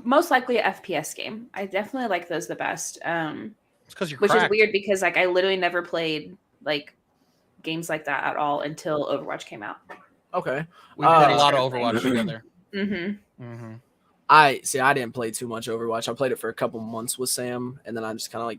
Most likely a FPS game. I definitely like those the best. It's because you're Which cracked. is weird because like I literally never played like games like that at all until Overwatch came out. Okay. We've played a Uh, lot of Overwatch together. Mm-hmm. Mm-hmm. I didn't play too much Overwatch. I played it for a couple months with Sam, and then I just kind of like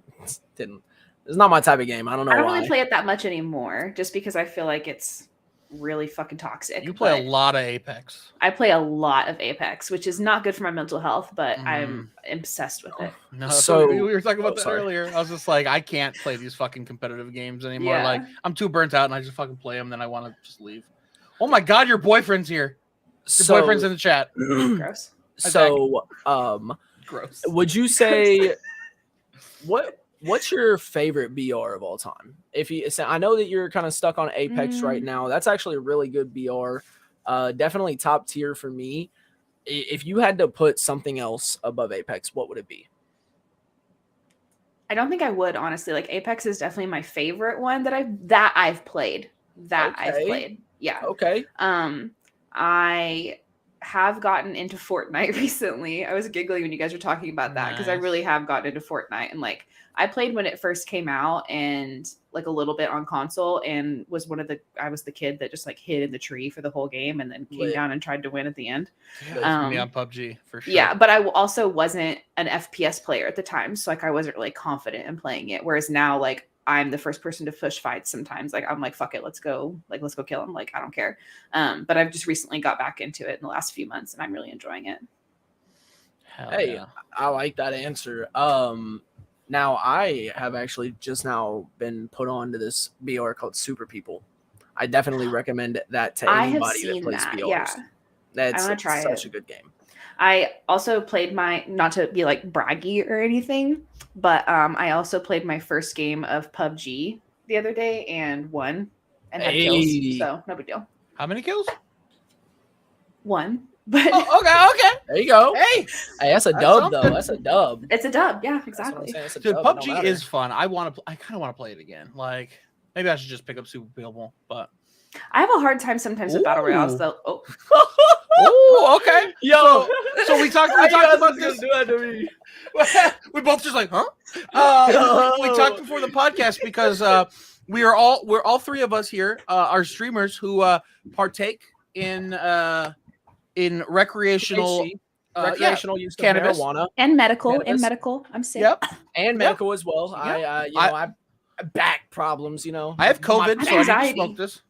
didn't. It's not my type of game. I don't know I don't why. really play it that much anymore, just because I feel like it's really fucking toxic. You play but a lot of Apex. I play a lot of Apex, which is not good for my mental health, but Mm. I'm obsessed with it. No, So- we were talking about that sorry. earlier. I was just like, I can't play these fucking competitive games anymore. Yeah. Like, I'm too burnt out, and I just fucking play them. Then I want to just leave. Oh my god, your boyfriend's here. Your boyfriend's in the chat. Gross. So, Gross. would you say what's your favorite BR of all time? If you, I know that you're kind of stuck on Apex right now. That's actually a really good BR. Definitely top tier for me. If you had to put something else above Apex, what would it be? I don't think I would, honestly. Like Apex is definitely my favorite one that I've played. Okay. Yeah. Okay. I have gotten into Fortnite recently. I was giggling when you guys were talking about that because I Nice. really have gotten into Fortnite, and like I played when it first came out and like a little bit on console, and I was the kid that just like hid in the tree for the whole game and then came Lit. down and tried to win at the end. Yeah, me on PUBG for sure. Yeah, but I also wasn't an FPS player at the time, so like I wasn't really confident in playing it. Whereas now, like I'm the first person to push fights sometimes. Like I'm like, fuck it, let's go kill him. Like I don't care. But I've just recently got back into it in the last few months, and I'm really enjoying it. Hell Hey, yeah. I like that answer. Now I have actually just now been put on to this BR called Super People. I definitely recommend that to I have anybody that seen plays that. BRs. Yeah, That's I want to try such it. a good game. I also played not to be like braggy or anything, but I also played my first game of PUBG the other day and won and had kills. So no big deal. How many kills? One. But Okay. There you go. Hey, That's a That's dub something. though. That's a dub. it's a dub. Yeah, That's what I'm exactly. saying. It's a dude, dub. It don't PUBG matter. is fun. I kind of want to play it again. Like maybe I should just pick up Super People, but I have a hard time sometimes with battle royales Ooh. though. Oh, oh, okay. Yo, So we talked why you guys about gonna this. do that to me? We both just like, huh? We talked before the podcast because we're all three of us here are streamers who partake in recreational Recreational use of cannabis. marijuana and medical, Cannabis. I'm sick. Yep. and medical as well. Yep. I back problems. I have COVID, My so I need to anxiety. smoke this.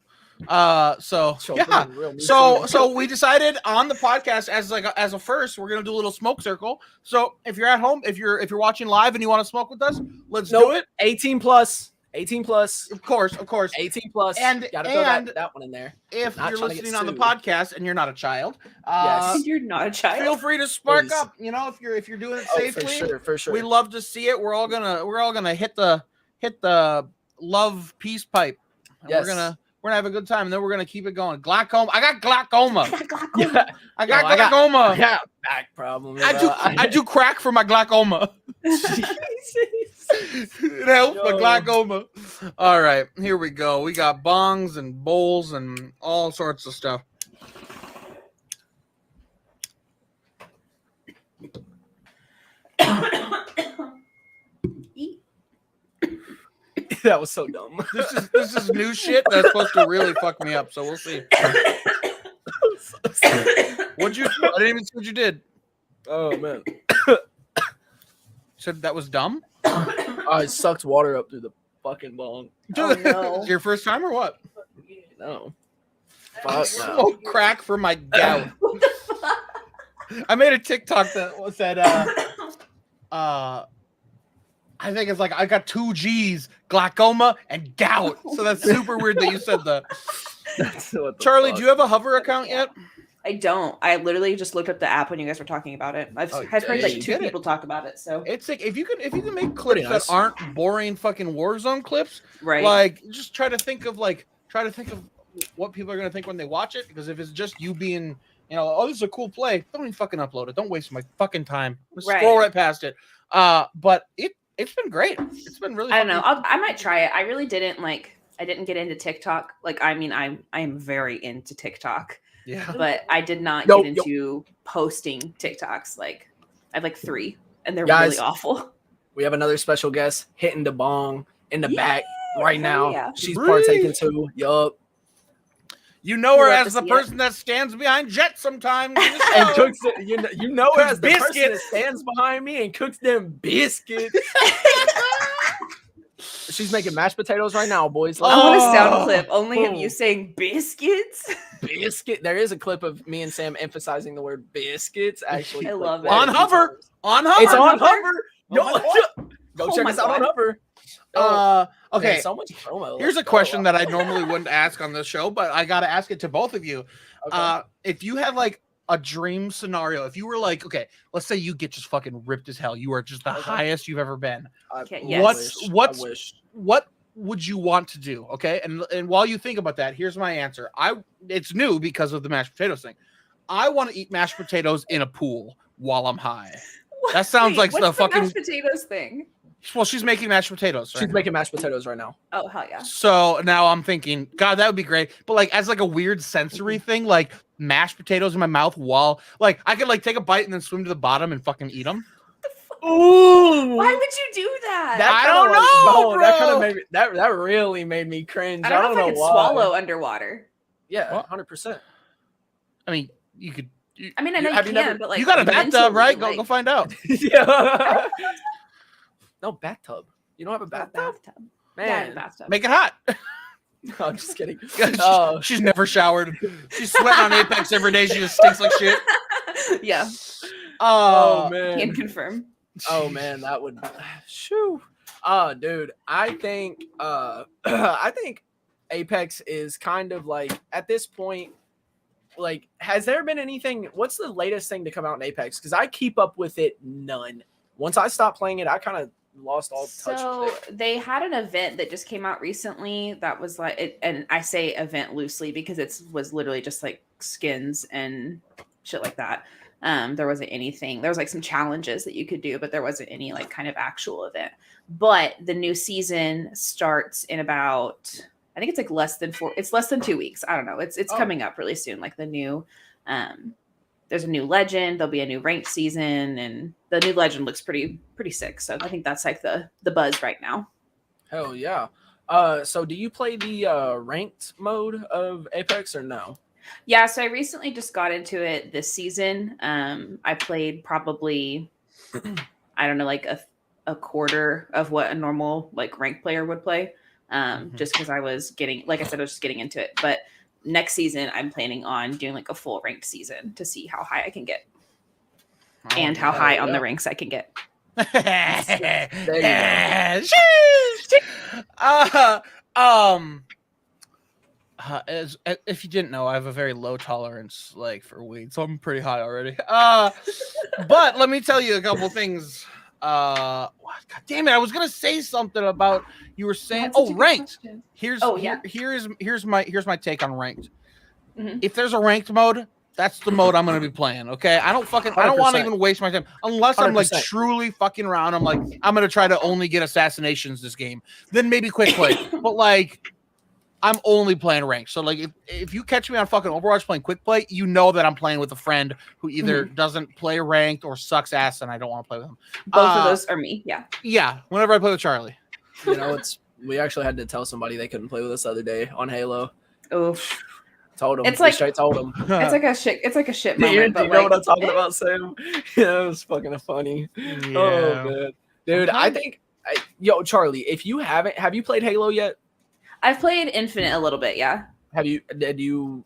So we decided on the podcast as a first, we're gonna do a little smoke circle. So if you're at home, if you're watching live and you want to smoke with us, let's do it. 18 plus. 18 plus. Of course. 18 plus. And- Gotta throw and- that one in there. If Not you're trying to get listening on the sued. podcast and you're not a child, Yes. You're not a child. feel free to spark Please. up. You know, if you're doing it Oh, safely, for sure. we love to see it. We're all gonna hit the love peace pipe. And Yes. We're gonna have a good time, and then we're gonna keep it going. Glaucoma. I got glaucoma. Yeah. I got Yo, I got- glaucoma. I got back problems. I do crack for my glaucoma. It helps my Yo. glaucoma. All right, here we go. We got bongs and bowls and all sorts of stuff. That was so dumb. This is new shit that's supposed to really fuck me up. So we'll see. What'd you? I didn't even see what you did. Oh man. Said that was dumb. I sucked water up through the fucking bong. Oh, no. Your first time or what? No. I Fuck no. smoke crack for my gout. I made a TikTok that said, I think it's like I got 2 G's, glaucoma and gout. So that's super weird that you said that. Charlie, do you have a Hover account yet? I don't. I literally just looked up the app when you guys were talking about it. I've heard yeah, like you 2 get it. people talk about it. So It's like if you can make clips nice. that aren't boring fucking Warzone clips, right. like just try to think of what people are gonna think when they watch it. Because if it's just you being, oh, this is a cool play, don't even fucking upload it. Don't waste my fucking time. Just Right. scroll right past it. But it's been great. It's been really. I don't know. I might try it. I really didn't I didn't get into TikTok. Like, I mean, I am very into TikTok, Yeah. but I did not Yo, get into posting TikToks. Like, I have like 3, and they're Guys, really awful. We have another special guest hitting the bong in the Yeah, back right hell now. yeah. She's Breathe. partaking too. Yup. You know her You love as to the see it. person that stands behind Jet sometimes. in the And show. cooks it. You know her Cooks as the person that biscuits. stands behind me and cooks them biscuits. She's making mashed potatoes right now, boys. I want a Oh. sound clip only of Oh. you saying biscuits. Biscuit. There is a clip of me and Sam emphasizing the word biscuits. Actually, I like, love it. quite a On few Hover. times. On Hover. It's on Hover? Hover. Yo, Oh my go Oh check my us out on God. Hover. Okay. Man, so much promo. Here's a Let's go. question that I normally wouldn't ask on this show, but I got to ask it to both of you. Okay. If you had like a dream scenario, if you were like, okay, let's say you get just fucking ripped as hell, you are just the Okay. highest you've ever been. Okay, I yes. What's- I wish. What would you want to do? Okay, and while you think about that, here's my answer. It's new because of the mashed potatoes thing. I want to eat mashed potatoes in a pool while I'm high. That sounds like what's the fucking- mashed potatoes thing. Well, she's making mashed potatoes. She's Right? making mashed potatoes right now. Oh hell yeah! So now I'm thinking, God, that would be great. But like as like a weird sensory thing, like mashed potatoes in my mouth while like I could like take a bite and then swim to the bottom and fucking eat them. Ooh. Why would you do that? I kinda don't know, no, That kind bro. of made me, that really made me cringe. I don't know if I know could why. swallow underwater. Yeah, What? 100%. I mean, you could. I mean, I know you have can, you never- but like you got a mentally, bathtub, right? like, Go find out. Yeah. No bathtub. You don't have a a bathtub? Yeah, in the Man, bathtub. Make it hot. I'm just kidding. She's never showered. She's sweating on Apex every day. She just stinks like shit. Yeah, Oh can man. confirm. Oh man, that would shoo. Dude, I think I think Apex is kind of like at this point, like, has there been anything? What's the latest thing to come out in Apex? Because I keep up with it none. Once I stopped playing it, I kind of lost all touch So with it. they had an event that just came out recently that was like it, and I say event loosely because it was literally just like skins and shit like that. There wasn't anything. There was like some challenges that you could do, but there wasn't any like kind of actual event. But the new season starts in about, I think it's like less than 2 weeks. I don't know. It's coming up really soon. Like the new there's a new legend, there'll be a new ranked season, and the new legend looks pretty sick. So I think that's like the buzz right now. Hell yeah. So do you play the ranked mode of Apex or no? Yeah, so I recently just got into it this season. I played probably I don't know, like a quarter of what a normal like ranked player would play. Just because I was getting, like I said, I was just getting into it. But next season, I'm planning on doing like a full ranked season to see how high I can get and how high on the ranks I can get. If you didn't know, I have a very low tolerance like for weed, so I'm pretty high already. But let me tell you a couple things. God damn it! I was gonna say something about you were saying. Oh, ranked. Here's my take on ranked. Mm-hmm. If there's a ranked mode, that's the mode I'm gonna be playing. Okay, I don't want to even waste my time unless I'm like 100%. truly fucking around. I'm like, I'm gonna try to only get assassinations this game, then maybe quick play. But like, I'm only playing ranked. So like, if you catch me on fucking Overwatch playing quick play, you know that I'm playing with a friend who either doesn't play ranked or sucks ass, and I don't want to play with him. Both of those are me. Yeah. Yeah. Whenever I play with Charlie. You know, we actually had to tell somebody they couldn't play with us the other day on Halo. Oh, Told them. It's like- straight told them. it's like a shit. It's like a shit Do you moment. But know what like, I'm talking about, Sam? Yeah, it was fucking funny. Yeah. Oh man, dude, I think, yo, Charlie, if you haven't, have you played Halo yet? I've played Infinite a little bit. Yeah. Did you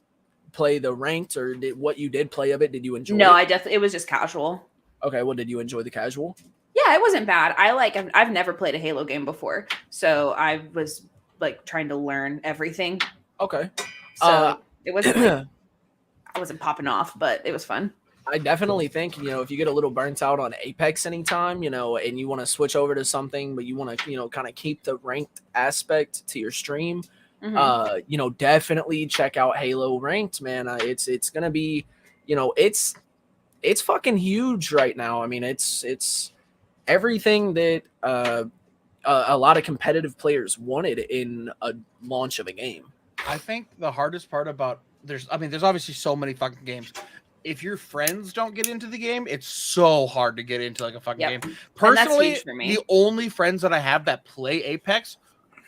play the ranked, or what you did play of it? Did you enjoy? No, it? it was just casual. Okay, well, did you enjoy the casual? Yeah, it wasn't bad. I've never played a Halo game before, so I was like trying to learn everything. Okay, So it wasn't like, I wasn't popping off, but it was fun. I definitely think, if you get a little burnt out on Apex anytime, and you want to switch over to something, but you want to, kind of keep the ranked aspect to your stream, definitely check out Halo Ranked, man. It's gonna be, it's fucking huge right now. I mean, it's everything that a lot of competitive players wanted in a launch of a game. I think the hardest part about there's obviously so many fucking games. If your friends don't get into the game, it's so hard to get into like a fucking game. Personally, huge for me. the only friends that I have that play Apex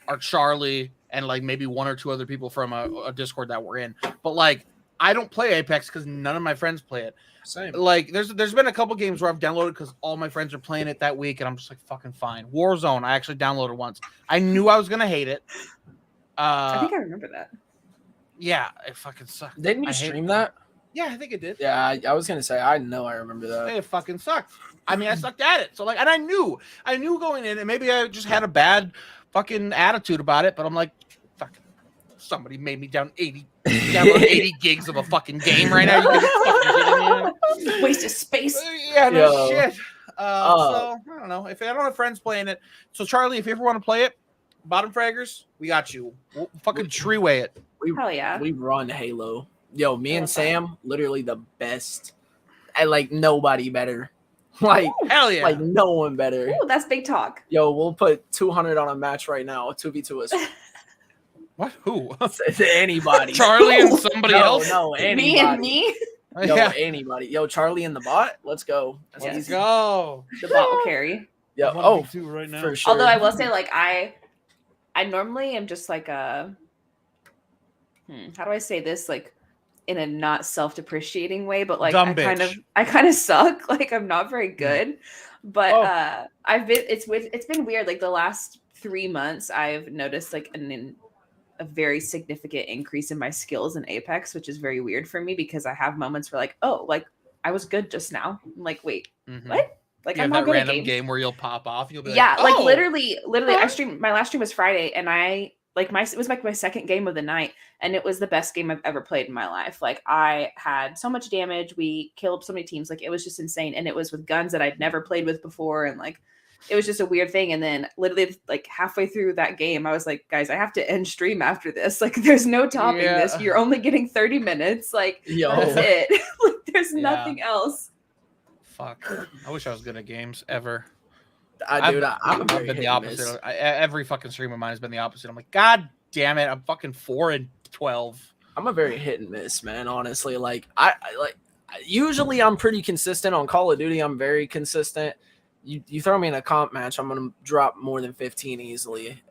are Charlie and like maybe one or two other people from a Discord that we're in. But like, I don't play Apex because none of my friends play it. Same. Like, there's been a couple games where I've downloaded because all my friends are playing it that week, and I'm just like, fucking fine. Warzone, I actually downloaded once. I knew I was gonna hate it. I think I remember that. Yeah, it fucking sucked. Didn't you stream that? Yeah, I think it did. Yeah, I was gonna say, I know I remember that. It fucking sucked. I mean, I sucked at it. So like, and I knew going in, and maybe I just had a bad fucking attitude about it. But I'm like, fuck, somebody made me download 80 gigs of a fucking game right now. You can fucking get in Waste of space. Yeah, no shit. So I don't know if I don't have friends playing it. So Charlie, if you ever want to play it, bottom fraggers, we got you. We'll fucking treeway it. Hell yeah. We run Halo. Yo, me and Sam, literally the best. And like nobody better. Like hell yeah. Like no one better. Ooh, that's big talk. Yo, we'll put 200 on a match right now. 2v2 is what? Who? Anybody. Charlie and somebody else? No, anybody. Me and me. Yo, anybody. Yo, Charlie and the bot. Let's go. Let's go. The bot will carry. Yo, right now. for sure. Although I will say, like, I normally am just like a how do I say this? Like in a not self-depreciating way, but like dumb I kind of suck. Like I'm not very good. But it's been weird. Like the last 3 months, I've noticed like a very significant increase in my skills in Apex, which is very weird for me because I have moments where like, oh, like I was good just now. I'm like, wait, what? Like You I'm have not that good at random games. game where you'll pop off. You'll be Yeah, like, like oh, literally, I streamed. My last stream was Friday, and I like it was like my second game of the night, and it was the best game I've ever played in my life. Like I had so much damage, we killed so many teams, like it was just insane, and it was with guns that I'd never played with before, and like it was just a weird thing. And then literally like halfway through that game, I was like, guys, I have to end stream after this. Like there's no topping this. You're only getting 30 minutes. Like that's it. Like there's nothing else. Fuck. I wish I was good at games ever. I've been the opposite. Every fucking stream of mine has been the opposite. I'm like, God damn it, I'm fucking 4 and 12. I'm a very hit and miss, man. Honestly, like I usually I'm pretty consistent on Call of Duty. I'm very consistent. You throw me in a comp match, I'm gonna drop more than 15 easily.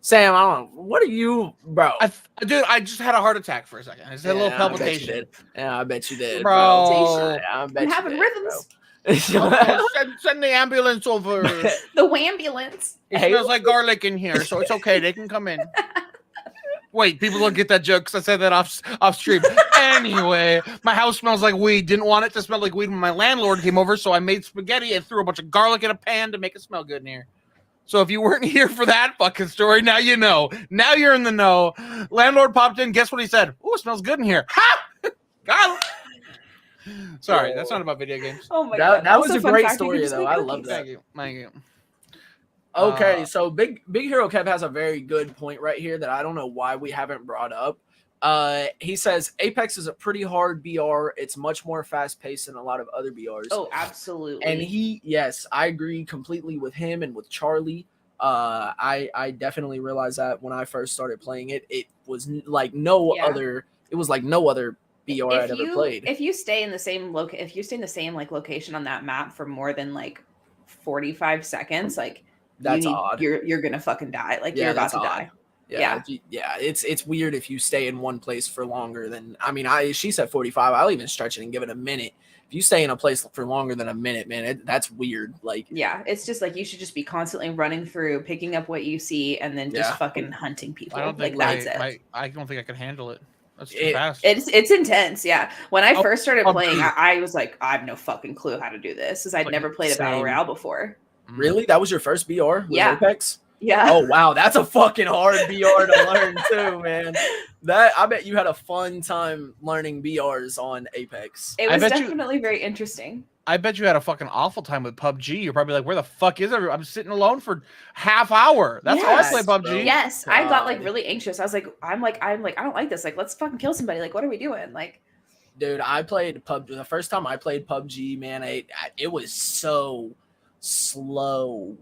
Sam, I don't know. What are you, bro? Dude, I just had a heart attack for a second. I just had a little palpitation. I bet you did, bro. I bet I'm you having did, rhythms. Send the ambulance over. The wambulance. It smells like garlic in here, so it's okay. They can come in. Wait, people don't get that joke because I said that off stream. Anyway, my house smells like weed. Didn't want it to smell like weed when my landlord came over, so I made spaghetti and threw a bunch of garlic in a pan to make it smell good in here. So if you weren't here for that fucking story, now you know. Now you're in the know. Landlord popped in. Guess what he said? Ooh, it smells good in here. Ha! Got it. Sorry, that's not about video games. Oh my god, that was a great story though. I love that. Thank you. Okay, so Big Hero Kev has a very good point right here that I don't know why we haven't brought up. He says Apex is a pretty hard BR. It's much more fast paced than a lot of other BRs. Oh, absolutely. And yes, I agree completely with him and with Charlie. I definitely realized that when I first started playing it. It was like no other. It was like no other BR I'd ever played. If you stay in the same like location on that map for more than like 45 seconds, like that's odd. You're gonna fucking die. Like you're about to die. Yeah. It's weird if you stay in one place for longer than. I mean, she said 45. I'll even stretch it and give it a minute. If you stay in a place for longer than a minute, man, that's weird. Like, yeah, it's just like you should just be constantly running through, picking up what you see, and then just fucking hunting people. I don't think that's it. I don't think I could handle it. That's too fast. It's intense. Yeah. When I first started playing, I was like, I have no fucking clue how to do this because I'd never played a battle royale before. Really? That was your first BR? Yeah. Apex? Yeah. Oh wow, that's a fucking hard BR to learn too, man. I bet you had a fun time learning BRs on Apex. It was definitely very interesting. I bet you had a fucking awful time with PUBG. You're probably like, where the fuck is everyone? I'm sitting alone for half hour. That's how I play PUBG. Yes, I got like really anxious. I was like, I'm like, I don't like this. Like, let's fucking kill somebody. Like, what are we doing? Like, dude, I played PUBG. The first time I played PUBG, man, it was so slow.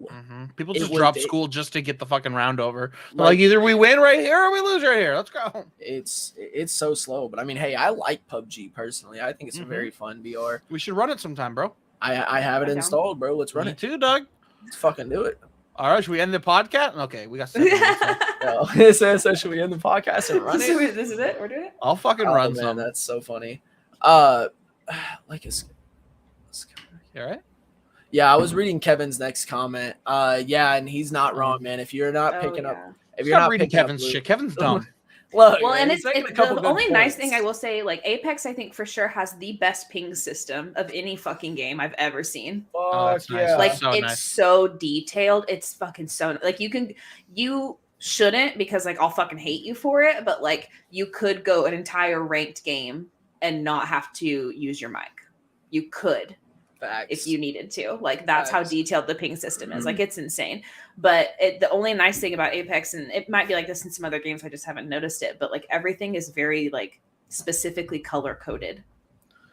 People just drop school just to get the fucking round over. Like either we win right here or we lose right here. Let's go. It's so slow, but I mean, hey, I like PUBG personally. I think it's a very fun BR. We should run it sometime, bro. I have it installed, bro. Let's run it too, Doug. Let's fucking do it. All right, should we end the podcast? Okay, we got 7 minutes. So should we end the podcast and run it? This is it. We're doing it. I'll fucking run man, some. That's so funny. Like it's you all right? Yeah, I was reading Kevin's next comment. And he's not wrong, man. If you're not picking up, if you're not reading Kevin's shit, Kevin's dumb. Look, well, man, and it's the only nice thing I will say, like Apex, I think for sure has the best ping system of any fucking game I've ever seen. That's nice. Like so it's nice. so detailed. It's fucking so like you shouldn't because like I'll fucking hate you for it, but like you could go an entire ranked game and not have to use your mic. You could. Facts. If you needed to. Like that's how detailed the ping system is. Like it's insane. But the only nice thing about Apex, and it might be like this in some other games, I just haven't noticed it, but like everything is very like specifically color coded.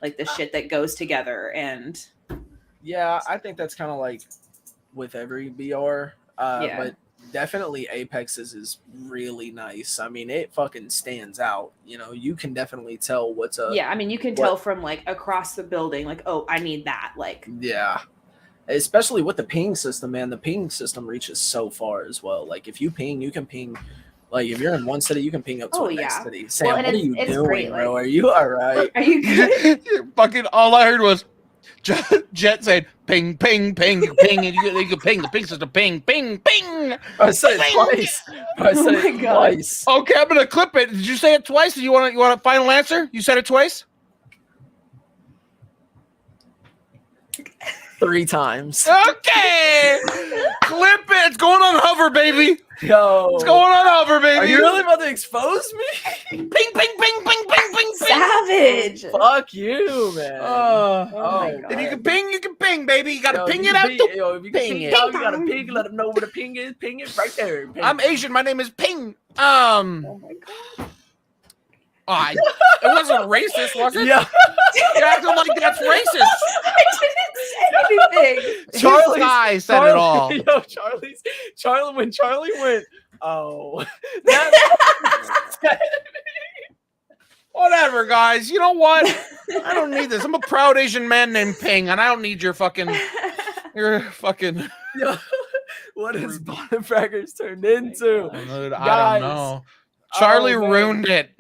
Like the shit that goes together. And yeah, I think that's kind of like with every BR. But definitely Apex's is really nice. I mean, it fucking stands out. You know, you can definitely tell what's up. Yeah, I mean, you can tell from like across the building, like, oh, I need that. Like, yeah, especially with the ping system, man. The ping system reaches so far as well. Like, if you ping, you can ping. Like, if you're in one city, you can ping up to the next city. Sam, what are you doing, bro? Are you all right? Are you good? Fucking all I heard was Jet said, "Ping, ping, ping, you ping, and you can ping the ping system, ping, ping, ping." I said it twice. I said it twice. Okay, I'm gonna clip it. Did you say it twice? You want a final answer? You said it twice. 3 times. Okay, clip it. It's going on hover, baby. Yo, It's going on hover, baby. are you really about to expose me? Ping, ping, ping, ping, ping, ping. Savage. Fuck you, man. Oh my Oh, God. If you can ping, baby. You gotta Yo, ping you it can out. ping- To yo, if you can ping ping it. it out, you gotta ping. Let them know where the ping is. Ping it right there. Ping. I'm Asian. My name is Ping. Oh my God. It wasn't racist, was it? Yeah. You're acting like that's racist. I didn't say anything. Charlie guy said it all. Yo, Charlie, when Charlie went, oh, Whatever, guys. You know what? I don't need this. I'm a proud Asian man named Ping, and I don't need your fucking. yo, what has Bottom Fraggers turned into? Dude, I Guys. don't know. Charlie man. ruined it.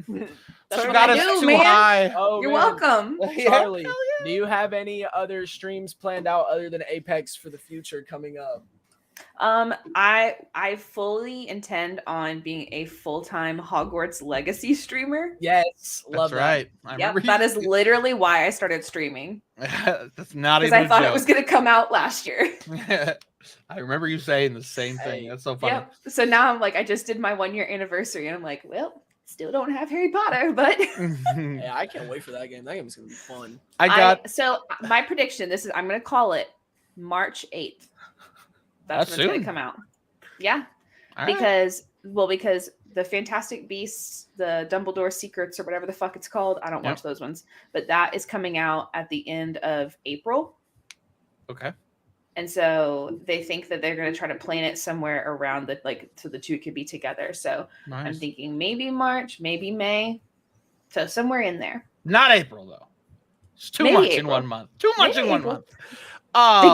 That's She what got I us do, too man. high. Oh, You're man. welcome. Yeah. Charlie, do you have any other streams planned out other than Apex for the future coming up? I fully intend on being a full-time Hogwarts Legacy streamer. Yes, love That's right. I Yep, remember that is literally why I started streaming, That's not because even I a thought it joke. was going to come out last year. I remember you saying the same thing. Hey. That's so funny. Yep. So now I'm like, I just did my 1-year anniversary, and I'm like, well, still don't have Harry Potter, but that. Yeah, I can't wait for that game. That game's gonna be fun. I got so my prediction. I'm going to call it March 8th. That's when it's going soon. to come out. Yeah. all right. Because the Fantastic Beasts, the Dumbledore Secrets, or whatever the fuck it's called, I don't Yep. watch those ones, but that is coming out at the end of April. Okay. And so they think that they're going to try to plan it somewhere around so the two could be together. So I'm Nice. thinking maybe March, maybe May. So somewhere in there. Not April though. It's too Maybe much in April. 1 month. Too much Maybe in 1 April. month.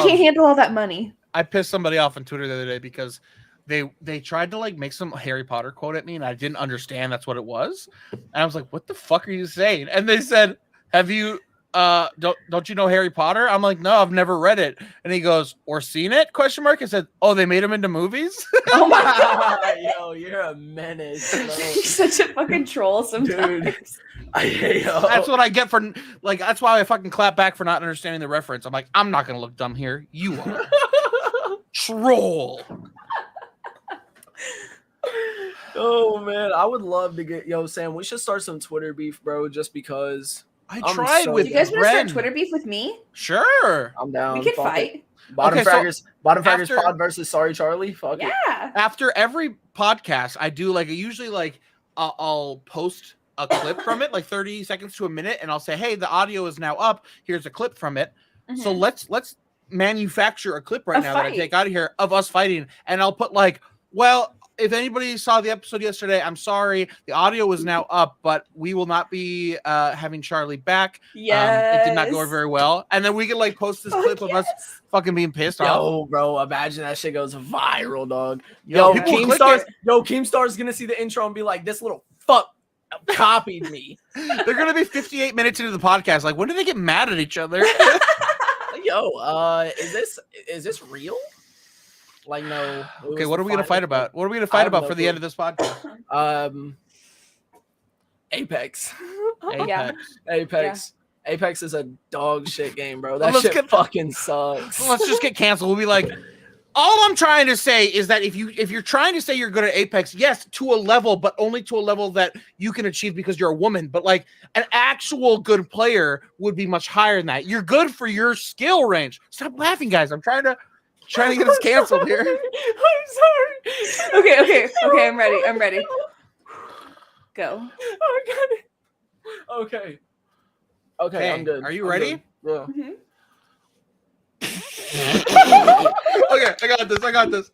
They can't handle all that money. I pissed somebody off on Twitter the other day because they tried to like make some Harry Potter quote at me and I didn't understand that's what it was. And I was like, what the fuck are you saying? And they said, have you don't you know Harry Potter? I'm like, no, I've never read it. And he goes, or seen it? Question mark. I said, oh, they made him into movies? Oh my God. Yo, you're a menace, bro. You're such a fucking troll sometimes. Dude. Yo. That's what I get for like that's why I fucking clap back for not understanding the reference. I'm like, I'm not gonna look dumb here. You are. Troll. Oh man, I would love to get Sam. We should start some Twitter beef, bro. Just because I I'm tried so with Do you guys want to start Bren. Twitter beef with me? Sure. I'm down. We could Fuck it. fight. Bottom Okay, fraggers, bottom fraggers after- pod versus Sorry Charlie. Fuck it. Yeah. After every podcast, I do like I usually like I'll post a clip from it, like 30 seconds to a minute, and I'll say, hey, the audio is now up. Here's a clip from it. So Mhm. let's manufacture a clip right A now that I fight. take out of here of us fighting, and I'll put like, well, if anybody saw the episode yesterday, I'm sorry, the audio is now up, but we will not be having Charlie back. Yes. It did not go very well, and then we can like post this Fuck clip of us yes. fucking being pissed off. Yo, bro, imagine that shit goes viral, dog. Yo, Yo, people click Keemstar's gonna see the intro and be like, this little fuck copied me. They're gonna be 58 minutes into the podcast. Like, when did they get mad at each other? Yo, is this real? Like, no. Okay, what are we gonna fight about? What are we gonna fight have about no for the clue. end of this podcast? Apex. Yeah. Apex. Apex is a dog shit game, bro. That Let's shit get- fucking sucks. Let's just get canceled. We'll be like, all I'm trying to say is that if you're trying to say you're good at Apex, yes, to a level, but only to a level that you can achieve because you're a woman. But like an actual good player would be much higher than that. You're good for your skill range. Stop laughing, guys. I'm trying to get us canceled here. I'm sorry. Okay. I'm ready. Go. Oh, God. Okay. Okay, I'm good. Are you I'm ready? good. Yeah. Mhm. Okay, I got this.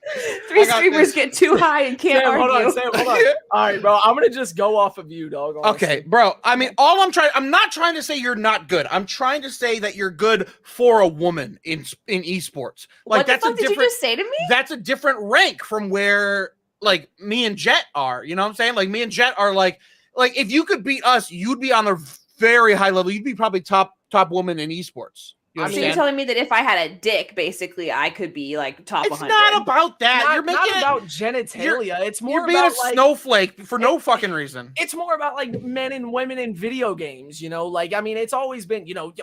Three I got streamers this. get too high and can't Sam, hold argue. on, Sam, hold on. All right, bro. I'm gonna just go off of you, dog. honestly. Okay, bro. I mean, I'm not trying to say you're not good. I'm trying to say that you're good for a woman in esports. Like What the that's fuck a did you different just say to me? that's a different rank from where like me and Jet are. You know what I'm saying? Like me and Jet are like if you could beat us, you'd be on a very high level. You'd be probably top woman in esports. You So understand? you're telling me that if I had a dick, basically, I could be like top It's 100. not about that. You're making not it about genitalia. It's more you're being about a like snowflake for no fucking reason. it's more about like men and women in video games, you know. Like I mean, it's always been, you know,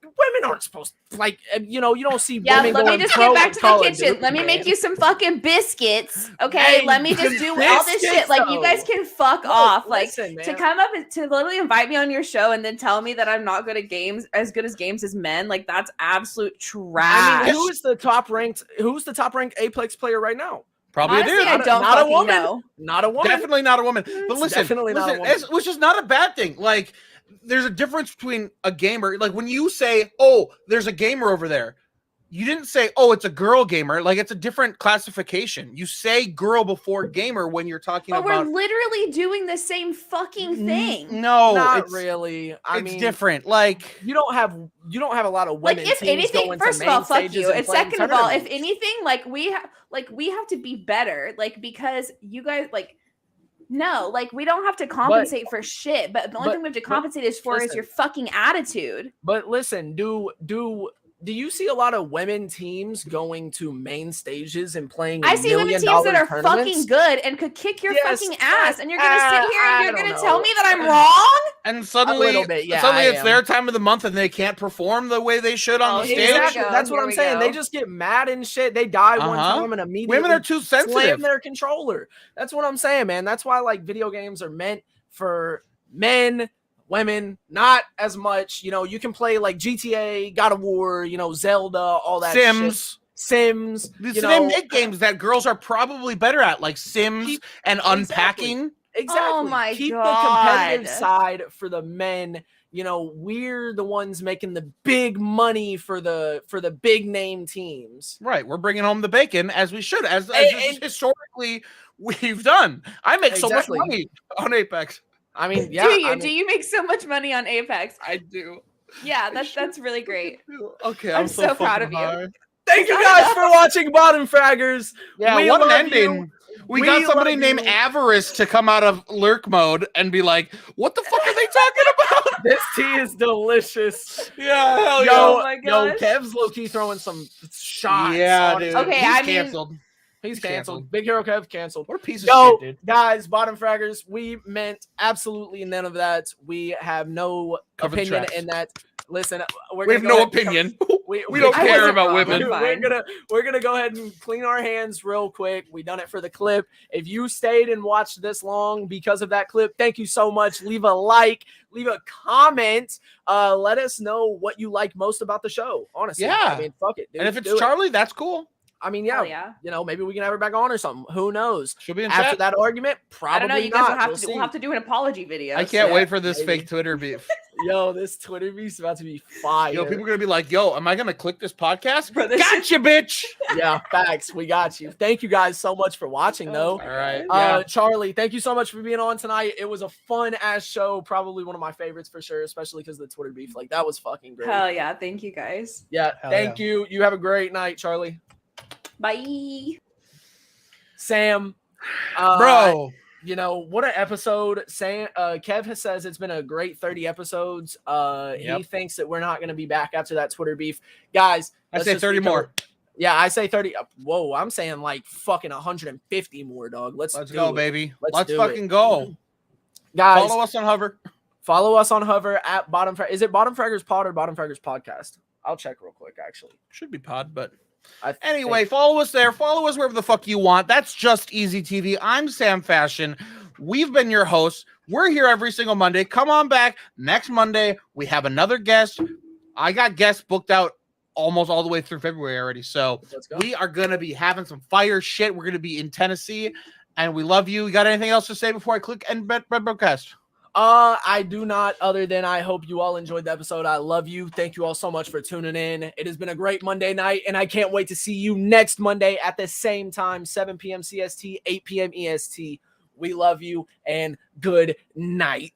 women aren't supposed to, like, you know, you don't see women let me going just pro get back in to Call the of kitchen. Duty, Let me man. make you some fucking biscuits. Okay, Hey, let me just do all this shit. biscuits, Like, you guys though. can fuck Look, off. listen, Like, to man. come up and to literally invite me on your show and then tell me that I'm not good at games, as good as games as men. Like, that's absolute trash. I mean, who's the top ranked Apex player right now? Probably Honestly, a dude. I don't not a fucking woman. know. Not a woman. Definitely not a woman. But It's listen, definitely not a woman. which is not a bad thing. Like, there's a difference between a gamer. Like, when you say, "Oh, there's a gamer over there," you didn't say, "Oh, it's a girl gamer." Like, it's a different classification. You say "girl" before "gamer" when you're talking But about. we're literally doing the same fucking thing. No, not it's really. I it's mean, different. Like, you don't have a lot of women. Like, if teams anything, going first to of all, main fuck stages you. and And playing second of all, if tournaments. anything, we have to be better. Like, because you guys no, like, we don't have to compensate for shit. But the only thing we have to compensate is your fucking attitude. But listen, do you see a lot of women teams going to main stages and playing? I see women teams that are tournaments? fucking good and could kick your fucking ass, and you're gonna sit here and you're gonna tell me that I'm wrong? and suddenly, little bit, yeah, suddenly I it's am. their time of the month and they can't perform the way they should on the Here we stage. Exactly. go, That's what here I'm we saying. go. They just get mad and shit. They die one Uh-huh. time and immediately Women are too slam sensitive. their controller. That's what I'm saying, man. That's why like video games are meant for men, women, not as much. You know, you can play like GTA, God of War, you know, Zelda, all that Sims. shit. Sims. They You know, make games that girls are probably better at, like Sims and unpacking. Exactly. Oh my Keep God. the competitive side for the men. You know, we're the ones making the big money for the big name teams. Right, we're bringing home the bacon as we should, as And- historically we've done. I make so much Exactly. money on Apex. I mean, yeah. Do you make so much money on Apex? I do. Yeah, that's really great. Okay, I'm so proud of you. high. Thank you guys for watching Bottom Fraggers. Yeah, We what an love ending. you. We We got somebody love named you. Avarice to come out of lurk mode and be like, "What the fuck are they talking about?" This tea is delicious. Yeah, hell Yo, Oh my yo, gosh. Kev's low-key throwing some shots. yeah, on dude. it. Okay, He's I mean- canceled. He's canceled. canceled. Big Hero Kev canceled. What a piece of Yo, shit, dude. guys, Bottom Fraggers, we meant absolutely none of that. We have no Cover the opinion tracks. in that. Listen, We have no opinion. We don't I care wasn't about wrong. women. I'm We're gonna go ahead and clean our hands real quick. We done it for the clip. If you stayed and watched this long because of that clip, thank you so much. Leave a like, leave a comment. Let us know what you like most about the show. Honestly, Yeah. I mean, fuck it, dude. And if it's Do it. Charlie, that's cool. I mean, Hell yeah, yeah. you know, maybe we can have her back on or something. Who knows? She'll be in After chat. that argument, probably I don't know. You guys not. will have We'll to see. we'll have to do an apology video. I can't so- wait for this maybe. fake Twitter beef. Yo, this Twitter beef's about to be fire. Yo, people are gonna be like, "Yo, am I gonna click this podcast?" Bro, this Gotcha, bitch. Yeah, facts. We got you. Thank you guys so much for watching, though. All right. Yeah. Charlie, thank you so much for being on tonight. It was a fun ass show, probably one of my favorites for sure, especially because of the Twitter beef. Like that was fucking great. Hell yeah. Thank you guys. Yeah, Hell thank you. You have a great night, Charlie. Bye. Sam, Bro. you know what an episode. Sam, Kev says it's been a great 30 episodes. He Yep. thinks that we're not going to be back after that Twitter beef, guys. I let's say just 30 be covered. more. Yeah, I say 30. Whoa, I'm saying like fucking 150 more, dog. Let's Let's do go, it. baby. Let's Let's do fucking it. go. Guys. Follow us on Hover. Follow us on Hover at Bottom Fraggers. Is it Bottom Fraggers Pod or Bottom Fraggers Podcast? I'll check real quick, actually. Should be pod, but I anyway, think- follow us there. Follow us wherever the fuck you want. That's Just Easy TV. I'm Sam Fashion. We've been your hosts. We're here every single Monday. Come on back next Monday. We have another guest. I got guests booked out almost all the way through February already. So Let's go. we are going to be having some fire shit. We're going to be in Tennessee, and we love you. You got anything else to say before I click end broadcast? I do not, other than I hope you all enjoyed the episode. I love you. Thank you all so much for tuning in. It has been a great Monday night, and I can't wait to see you next Monday at the same time, 7 p.m. CST, 8 p.m. EST. We love you, and good night.